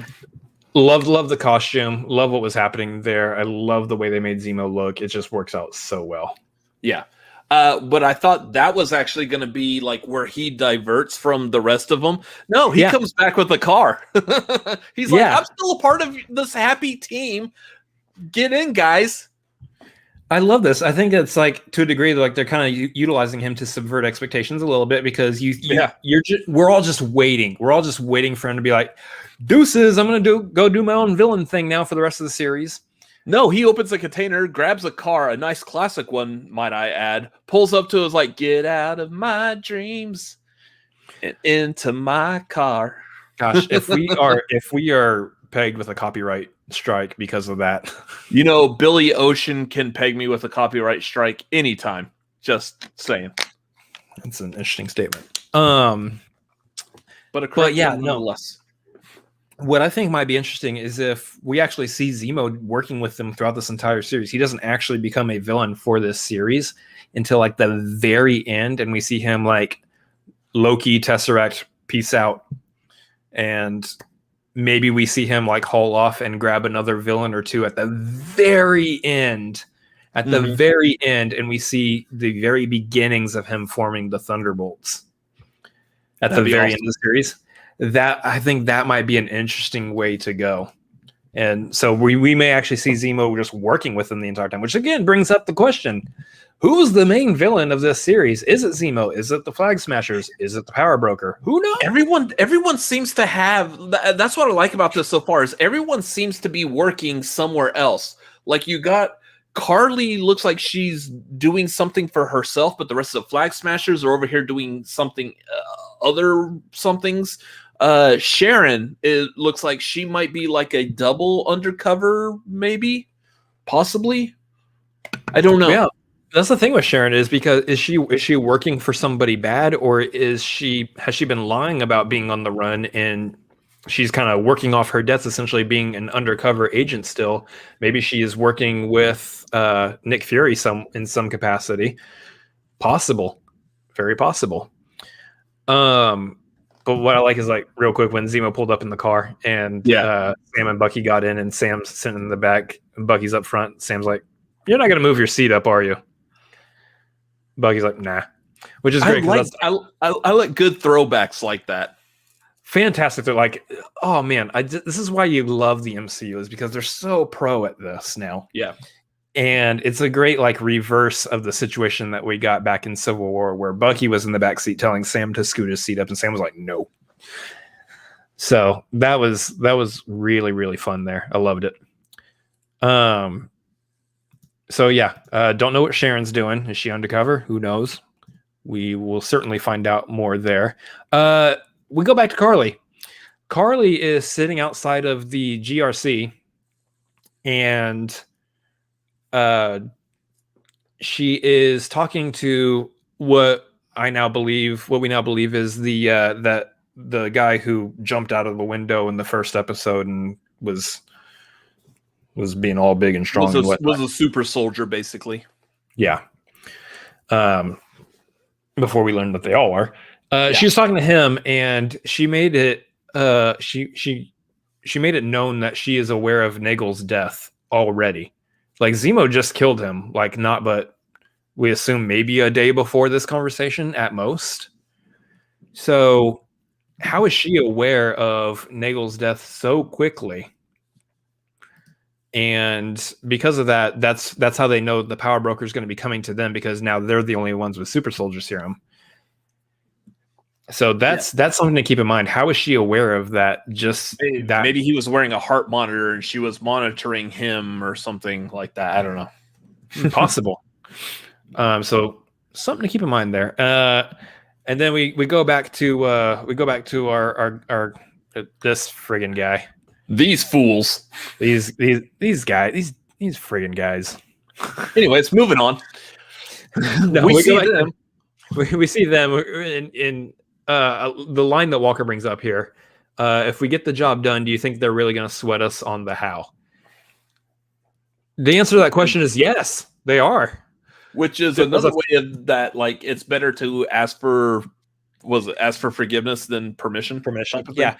Love the costume. Love what was happening there. I love the way they made Zemo look. It just works out so well. Yeah. But I thought that was actually going to be like where he diverts from the rest of them. No, he comes back with the car. He's like, I'm still a part of this happy team. Get in, guys. I love this. I think it's like, to a degree, like they're kind of utilizing him to subvert expectations a little bit, because we're all just waiting. We're all just waiting for him to be like, deuces, I'm going to go do my own villain thing now for the rest of the series. No, he opens a container, grabs a car, a nice classic one, might I add, pulls up to us like, get out of my dreams and into my car. Gosh, if we are pegged with a copyright strike because of that. You know, Billy Ocean can peg me with a copyright strike anytime. Just saying. That's an interesting statement. But nonetheless. What I think might be interesting is if we actually see Zemo working with them throughout this entire series. He doesn't actually become a villain for this series until like the very end, and we see him like Loki, Tesseract, peace out, and maybe we see him like haul off and grab another villain or two at the very end. At the very end, and we see the very beginnings of him forming the Thunderbolts at the very end of the series. That, I think that might be an interesting way to go. And so we may actually see Zemo just working with him the entire time, which again brings up the question, who's the main villain of this series? Is it Zemo? Is it the Flag Smashers? Is it the Power Broker? Who knows? Everyone seems to have, that's what I like about this so far, is everyone seems to be working somewhere else. Like, you got Carly, looks like she's doing something for herself, but the rest of the Flag Smashers are over here doing something, other somethings. Sharon, it looks like she might be like a double undercover, maybe, possibly. I don't know. Yeah, that's the thing with Sharon, is because is she working for somebody bad, or has she been lying about being on the run, and she's kind of working off her debts, essentially being an undercover agent still? Maybe she is working with Nick Fury in some capacity. Possible, very possible. But what I like is, like, real quick, when Zemo pulled up in the car and Sam and Bucky got in, and Sam's sitting in the back and Bucky's up front. Sam's like, "You're not going to move your seat up, are you?" Bucky's like, "Nah," which is great. I like good throwbacks like that. Fantastic. They're like, oh man, this is why you love the MCU, is because they're so pro at this now. Yeah. And it's a great like reverse of the situation that we got back in Civil War, where Bucky was in the back seat telling Sam to scoot his seat up, and Sam was like, "No." So that was really, really fun there. I loved it. So yeah, don't know what Sharon's doing. Is she undercover? Who knows? We will certainly find out more there. We go back to Carly. Carly is sitting outside of the GRC, and she is talking to what we now believe is the guy who jumped out of the window in the first episode and was being all big and strong. Was a super soldier, basically. Yeah. Before we learned that they all are. She was talking to him, and she made it she made it known that she is aware of Nagel's death already. Like, Zemo just killed him, like, but we assume maybe a day before this conversation at most. So how is she aware of Nagel's death so quickly? And because of that, that's how they know the power broker is going to be coming to them, because now they're the only ones with super soldier serum. So that's something to keep in mind. How is she aware of that? Maybe he was wearing a heart monitor and she was monitoring him or something like that. I don't know. Possible. So something to keep in mind there. And then we go back to our this friggin' guy. These fools. These guys. These friggin' guys. Anyways, moving on. No, we see them. We see them in the line that Walker brings up here. If we get the job done, do you think they're really going to sweat us on the how? The answer to that question is yes, they are. Which is another way of that, like, it's better to ask for forgiveness than permission. Yeah.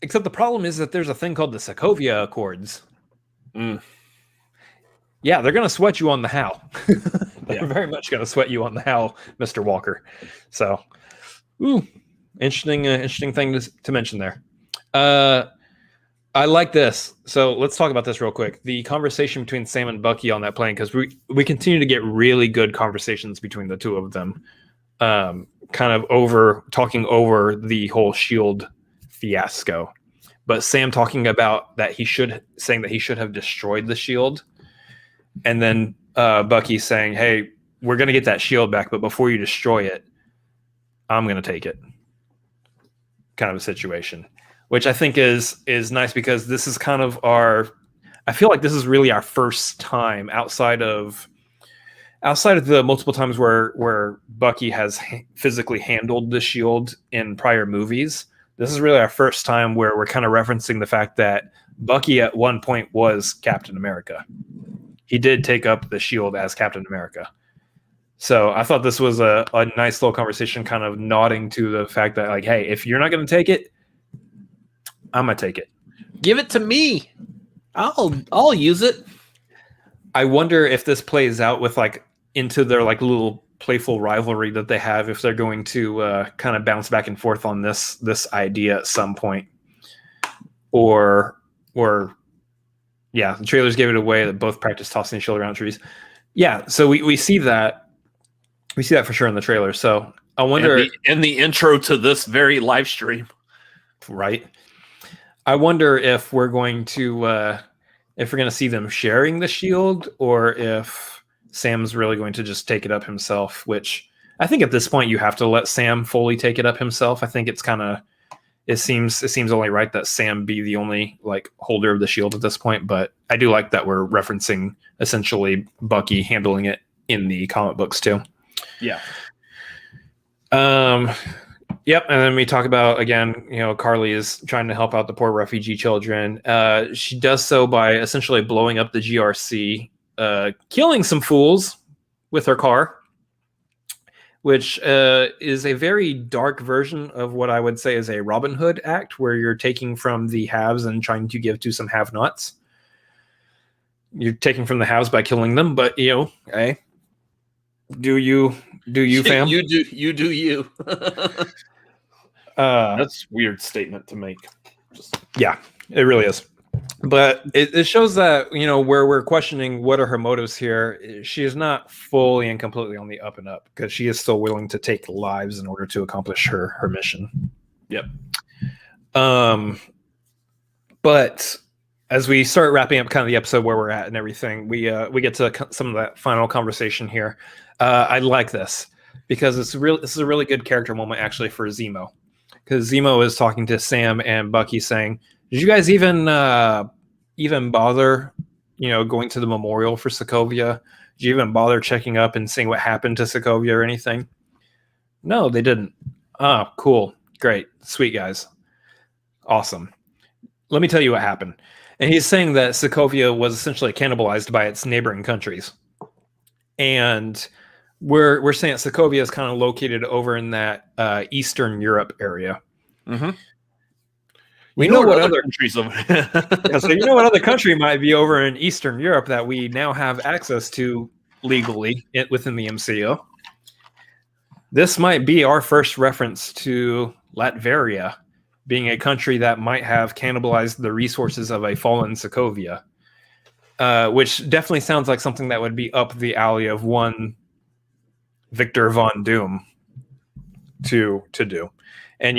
Except the problem is that there's a thing called the Sokovia Accords. Yeah, they're going to sweat you on the how. They're very much going to sweat you on the how, Mr. Walker. So, interesting thing to mention there. I like this. So let's talk about this real quick. The conversation between Sam and Bucky on that plane, because we continue to get really good conversations between the two of them, kind of talking over the whole shield fiasco. But Sam talking about that saying that he should have destroyed the shield, and then Bucky saying, "Hey, we're gonna get that shield back, but before you destroy it, I'm gonna take it." Kind of a situation. Which I think is nice, because this is kind of I feel like this is really our first time outside of the multiple times where Bucky has physically handled the shield in prior movies. This is really our first time where we're kind of referencing the fact that Bucky at one point was Captain America. He did take up the shield as Captain America. So I thought this was a nice little conversation, kind of nodding to the fact that, like, hey, if you're not going to take it, I'm gonna take it. Give it to me. I'll use it. I wonder if this plays out with into their little playful rivalry that they have, if they're going to kind of bounce back and forth on this idea at some point, or the trailers gave it away that both practice tossing the shield around trees. Yeah, so we see that. We see that for sure in the trailer. So I wonder in the intro to this very live stream, right? I wonder if we're going to see them sharing the shield, or if Sam's really going to just take it up himself, which I think at this point you have to let Sam fully take it up himself. I think it seems only right that Sam be the only holder of the shield at this point, but I do like that we're referencing essentially Bucky handling it in the comic books too. Yeah. Yep, and then we talk about, again, Carly is trying to help out the poor refugee children. She does so by essentially blowing up the GRC, killing some fools with her car, which is a very dark version of what I would say is a Robin Hood act, where you're taking from the haves and trying to give to some have-nots. You're taking from the haves by killing them, but, hey, do you, fam? You do you. That's a weird statement to make. Yeah, it really is. But it shows that, where we're questioning what are her motives here, she is not fully and completely on the up and up, because she is still willing to take lives in order to accomplish her mission. Yep. But as we start wrapping up kind of the episode where we're at and everything, we get to some of that final conversation here. I like this because this is a really good character moment actually for Zemo, because Zemo is talking to Sam and Bucky saying, "Did you guys even bother, going to the memorial for Sokovia? Did you even bother checking up and seeing what happened to Sokovia or anything?" No, they didn't. Oh, cool, great, sweet guys, awesome. Let me tell you what happened. And he's saying that Sokovia was essentially cannibalized by its neighboring countries. And we're saying that Sokovia is kind of located over in that Eastern Europe area. Mm-hmm. We know what other countries over. Yeah, so what other country might be over in Eastern Europe that we now have access to legally within the MCU. This might be our first reference to Latveria being a country that might have cannibalized the resources of a fallen Sokovia. which definitely sounds like something that would be up the alley of one Victor Von Doom to do. And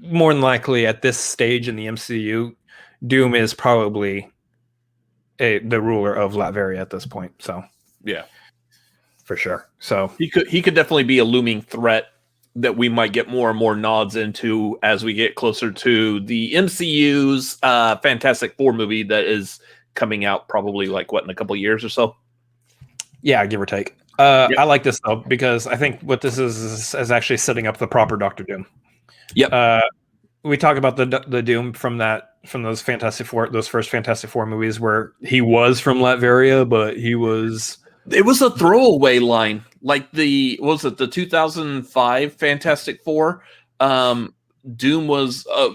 more than likely at this stage in the MCU, Doom is probably the ruler of Latveria at this point. So yeah, for sure. So he could definitely be a looming threat that we might get more and more nods into as we get closer to the MCU's Fantastic Four movie that is coming out probably in a couple of years or so. Yeah, give or take. I like this though, because I think what this is actually setting up the proper Doctor Doom. Yep. We talk about the Doom from those first Fantastic Four movies where he was from Latveria, but it was a throwaway line. Like the 2005 Fantastic Four. Doom was a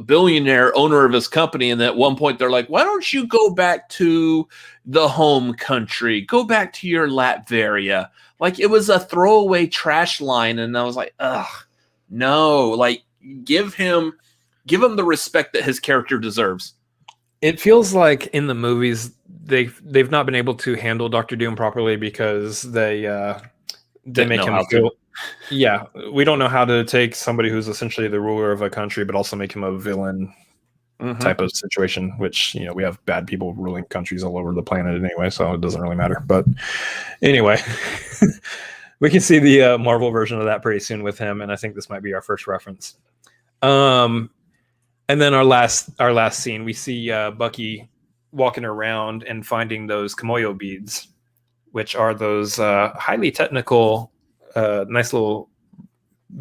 billionaire owner of his company, and at one point they're like, why don't you go back to the home country? Go back to your Latveria. Like, it was a throwaway trash line, and I was like, ugh, no. Like, give him the respect that his character deserves. It feels like in the movies they've not been able to handle Doctor Doom properly because they make him feel. Yeah, we don't know how to take somebody who's essentially the ruler of a country, but also make him a villain type of situation, which, we have bad people ruling countries all over the planet anyway, so it doesn't really matter. But anyway, we can see the Marvel version of that pretty soon with him, and I think this might be our first reference. And then our last scene, we see Bucky walking around and finding those Kimoyo beads, which are those highly technical, nice little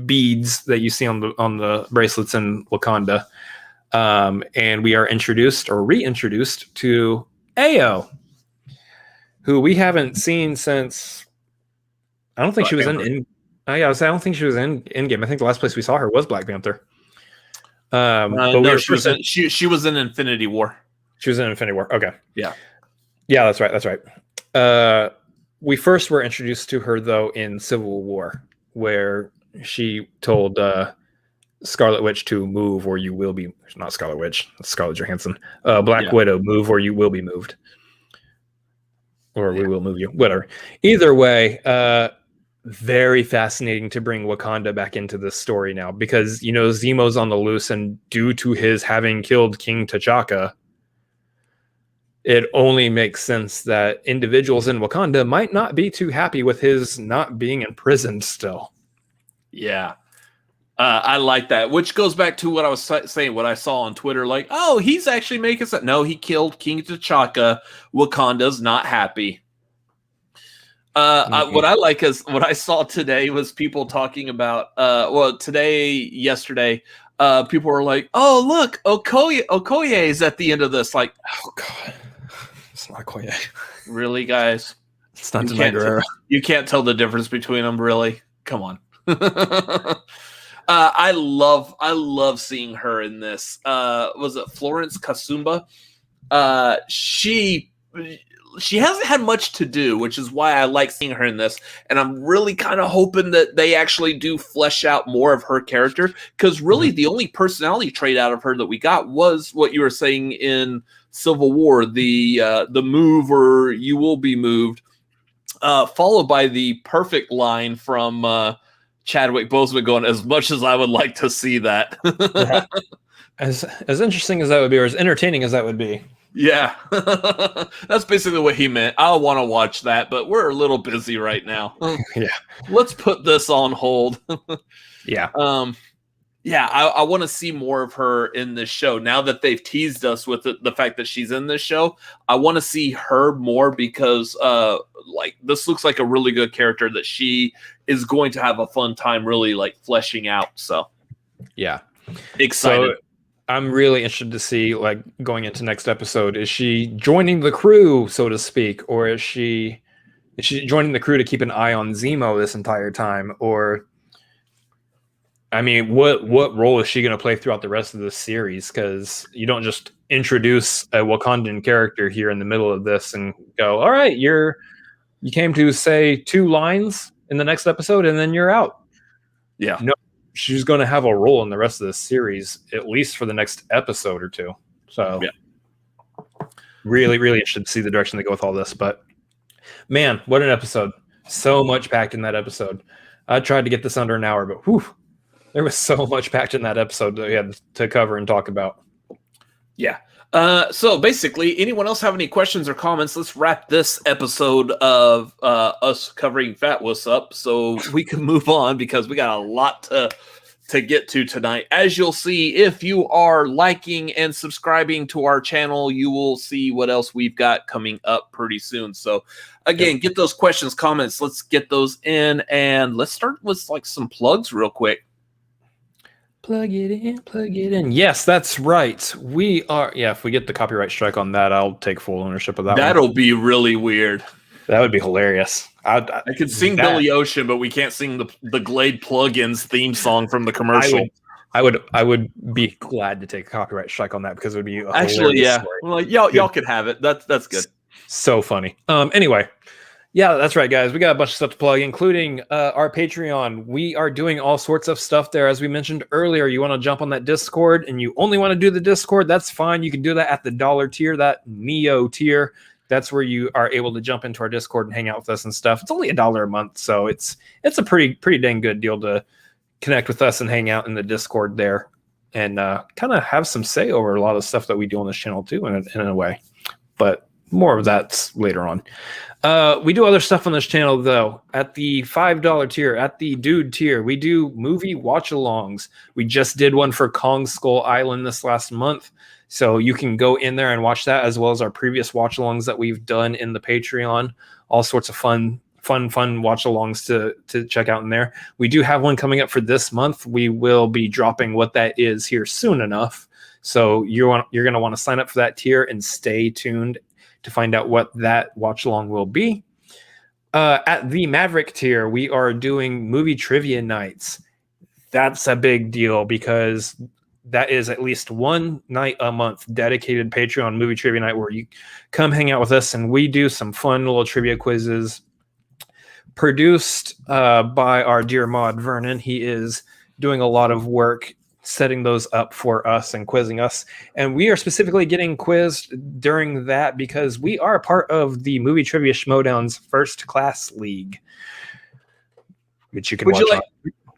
beads that you see on the bracelets in Wakanda. And we are introduced or reintroduced to Ayo, who we haven't seen since. I don't think she was in. I don't think she was in Endgame. I think the last place we saw her was Black Panther. No, she was in Infinity War. She was in Infinity War. Okay. Yeah, that's right. We first were introduced to her, though, in Civil War, where she told Scarlet Witch to move or you will be... Not Scarlet Witch, Scarlett Johansson. Black Widow, move or you will be moved. Or we will move you. Whatever. Either way, very fascinating to bring Wakanda back into this story now, because, Zemo's on the loose, and due to his having killed King T'Chaka, it only makes sense that individuals in Wakanda might not be too happy with his not being imprisoned still. Yeah. I like that, which goes back to what I was saying, what I saw on Twitter, like, oh, he's actually making sense. No, he killed King T'Chaka. Wakanda's not happy. What I like is what I saw today was people talking about, yesterday, people were like, oh, look, Okoye is at the end of this. Like, oh, God. It's not Okoye. Really, guys? It's not Guerrero. You can't tell the difference between them, really? Come on. I love seeing her in this. Was it Florence Kasumba? She hasn't had much to do, which is why I like seeing her in this. And I'm really kind of hoping that they actually do flesh out more of her character, because really the only personality trait out of her that we got was what you were saying in Civil War, the move or you will be moved, followed by the perfect line from Chadwick Boseman going, as much as I would like to see that. Yeah. As interesting as that would be, or as entertaining as that would be. Yeah. That's basically what he meant. I want to watch that, but we're a little busy right now. Yeah. Let's put this on hold. Yeah. I want to see more of her in this show. Now that they've teased us with the fact that she's in this show, I want to see her more, because this looks like a really good character that she is going to have a fun time really fleshing out. So yeah, excited. So I'm really interested to see, going into next episode, is she joining the crew, so to speak, or is she joining the crew to keep an eye on Zemo this entire time? Or, I mean, what role is she going to play throughout the rest of the series? Because you don't just introduce a Wakandan character here in the middle of this and go, all right, you came to say 2 lines in the next episode and then you're out. Yeah. No, she's going to have a role in the rest of the series, at least for the next episode or 2. So, yeah. Really, really interested to see the direction they go with all this. But man, what an episode. So much packed in that episode. I tried to get this under an hour, but whew, there was so much packed in that episode that we had to cover and talk about. Yeah. So basically, anyone else have any questions or comments? Let's wrap this episode of us covering Fat Wuss up so we can move on, because we got a lot to get to tonight. As you'll see, if you are liking and subscribing to our channel, you will see what else we've got coming up pretty soon. So again, get those questions, comments. Let's get those in, and let's start with like some plugs real quick. Plug it in, plug it in. Yes, that's right. We are. Yeah, if we get the copyright strike on that, I'll take full ownership of that. That'll be really weird. That would be hilarious. I could sing Billy Ocean, but we can't sing the Glade plugins theme song from the commercial. I would be glad to take a copyright strike on that, because it would be actually, yeah. Well, y'all could have it. That's good. So funny. Anyway. Yeah, that's right, guys. We got a bunch of stuff to plug, including our Patreon. We are doing all sorts of stuff there. As we mentioned earlier, you want to jump on that Discord and you only want to do the Discord, that's fine. You can do that at the $1 tier, that Neo tier. That's where you are able to jump into our Discord and hang out with us and stuff. It's only $1 a month, so it's a pretty dang good deal to connect with us and hang out in the Discord there, and kind of have some say over a lot of stuff that we do on this channel too, in a way. But more of that's later on. We do other stuff on this channel, though. At the $5 tier, at the Dude tier, we do movie watch-alongs. We just did one for Kong Skull Island this last month, so you can go in there and watch that, as well as our previous watch-alongs that we've done in the Patreon. All sorts of fun watch-alongs to check out in there. We do have one coming up for this month. We will be dropping what that is here soon enough, so you're going to want to sign up for that tier and stay tuned to find out what that watch along will be. At the Maverick tier, we are doing movie trivia nights. That's a big deal, because that is at least one night a month dedicated Patreon movie trivia night, where you come hang out with us and we do some fun little trivia quizzes produced by our dear mod Vernon. He is doing a lot of work setting those up for us and quizzing us, and we are specifically getting quizzed during that because we are a part of the Movie Trivia Schmodown's First Class League, which you can watch.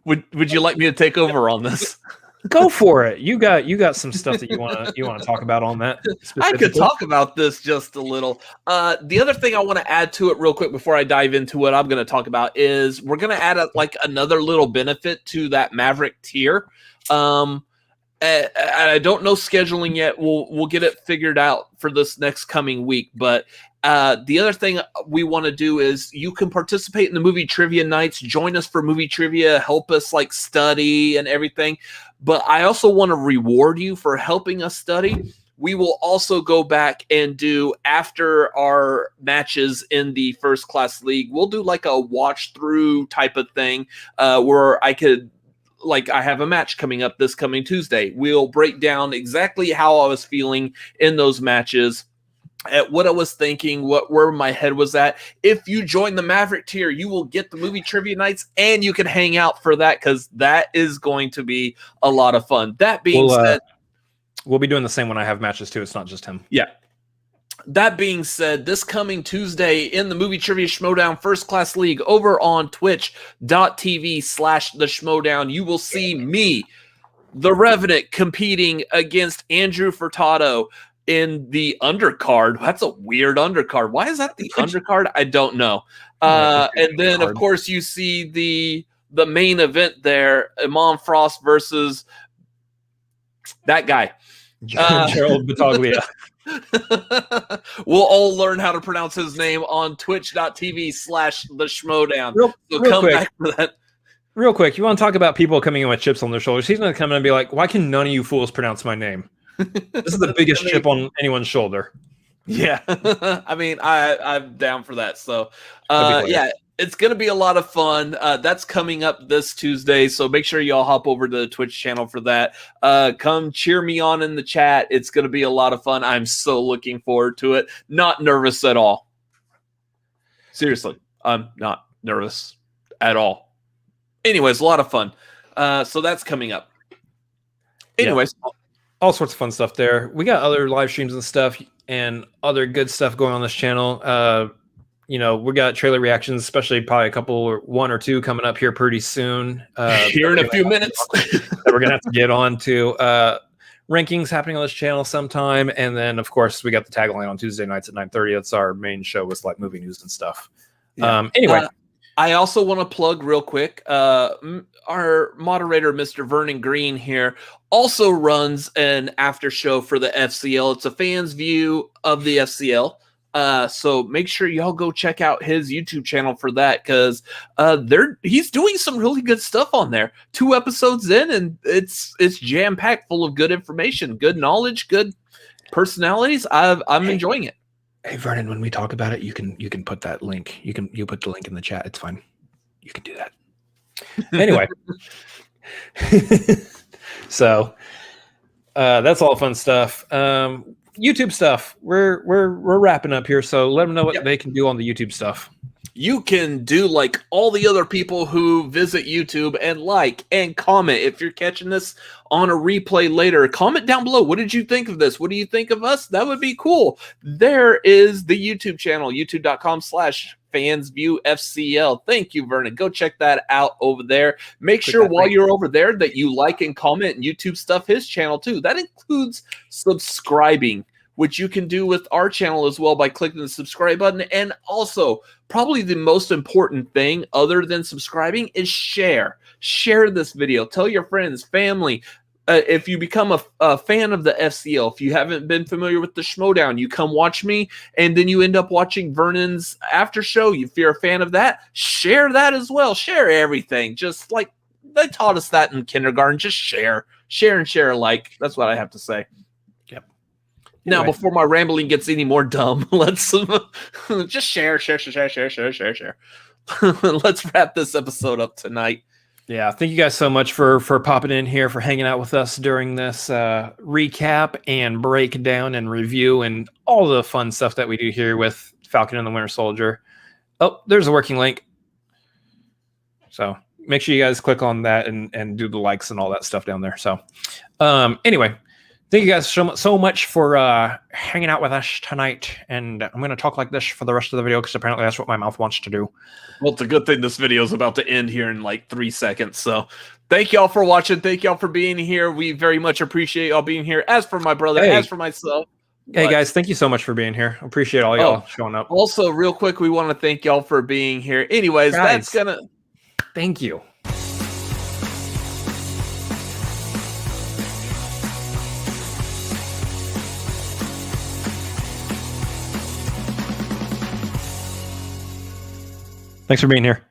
Would you like me to take over on this? Go for it. You got some stuff that you want to talk about on that. I could talk about this just a little. The other thing I want to add to it real quick before I dive into what I'm going to talk about is we're going to add another little benefit to that Maverick tier. And I don't know scheduling yet. We'll get it figured out for this next coming week. But the other thing we want to do is you can participate in the movie trivia nights, join us for movie trivia, help us study and everything. But I also want to reward you for helping us study. We will also go back and do, after our matches in the First Class League, we'll do a watch through type of thing where I could, I have a match coming up this coming Tuesday. We'll break down exactly how I was feeling in those matches, at what I was thinking, where my head was at. If you join the Maverick tier, you will get the movie trivia nights, and you can hang out for that, because that is going to be a lot of fun. That being said, we'll be doing the same when I have matches too. It's not just him. Yeah. That being said, this coming Tuesday in the Movie Trivia Schmodown First Class League over on twitch.tv/the Schmodown, you will see me, the Revenant, competing against Andrew Furtado in the undercard. That's a weird undercard. Why is that the undercard? I don't know. And then, of course, you see the main event there, Imam Frost versus that guy. Gerald Battaglia. We'll all learn how to pronounce his name on twitch.tv/the Schmodown. So come quick. back for that. Real quick, you want to talk about people coming in with chips on their shoulders? He's going to come in and be like, why can none of you fools pronounce my name? This is the biggest chip on anyone's shoulder. Yeah. I mean, I'm down for that. So, yeah, it's going to be a lot of fun. That's coming up this Tuesday, so make sure y'all hop over to the Twitch channel for that. Come cheer me on in the chat. It's going to be a lot of fun. I'm so looking forward to it. Not nervous at all. Seriously, I'm not nervous at all. Anyways, a lot of fun. So that's coming up. Anyways, all sorts of fun stuff there. We got other live streams and stuff and other good stuff going on this channel. You know, we got trailer reactions, especially probably one or two coming up here pretty soon. Here in a few minutes. That we're gonna have to get on to. Rankings happening on this channel sometime, and then of course we got the tagline on Tuesday nights at 9:30. That's our main show with like movie news and stuff. Yeah. Anyway, I also want to plug real quick. Our moderator, Mr. Vernon Greene here, also runs an after show for the FCL. It's a fan's view of the FCL. So make sure y'all go check out his YouTube channel for that, because he's doing some really good stuff on there. 2 episodes in, and it's jam-packed full of good information, good knowledge, good personalities. I'm enjoying it. Hey Vernon, when we talk about it, you can put that link. You put the link in the chat. It's fine. You can do that. Anyway. So that's all fun stuff. YouTube stuff. We're wrapping up here, so let them know what they can do on the YouTube stuff. You can do like all the other people who visit YouTube and like and comment. If you're catching this on a replay later, comment down below. What did you think of this? What do you think of us? That would be cool. There is the YouTube channel, youtube.com/fansviewfcl. Thank you, Vernon. Go check that out over there. Make sure while you're over there that you like and comment YouTube stuff, his channel too. That includes subscribing, which you can do with our channel as well by clicking the subscribe button. And also, probably the most important thing other than subscribing is share. Share this video. Tell your friends, family. If you become a fan of the FCL, if you haven't been familiar with the Schmodown, you come watch me, and then you end up watching Vernon's after show. If you're a fan of that, share that as well. Share everything. Just like they taught us that in kindergarten. Just share. Share and share alike. That's what I have to say. Now, before my rambling gets any more dumb, let's just share. Let's wrap this episode up tonight. Yeah, thank you guys so much for popping in here, for hanging out with us during this recap and breakdown and review and all the fun stuff that we do here with Falcon and the Winter Soldier. Oh, there's a working link. So make sure you guys click on that and do the likes and all that stuff down there. So anyway. Thank you guys so much for hanging out with us tonight. And I'm going to talk like this for the rest of the video because apparently that's what my mouth wants to do. Well, it's a good thing this video is about to end here in like 3 seconds. So thank y'all for watching. Thank y'all for being here. We very much appreciate y'all being here. As for my brother, as for myself. Hey, guys, thank you so much for being here. Appreciate all y'all showing up. Also, real quick, we want to thank y'all for being here. Anyways, guys, that's going to... Thank you. Thanks for being here.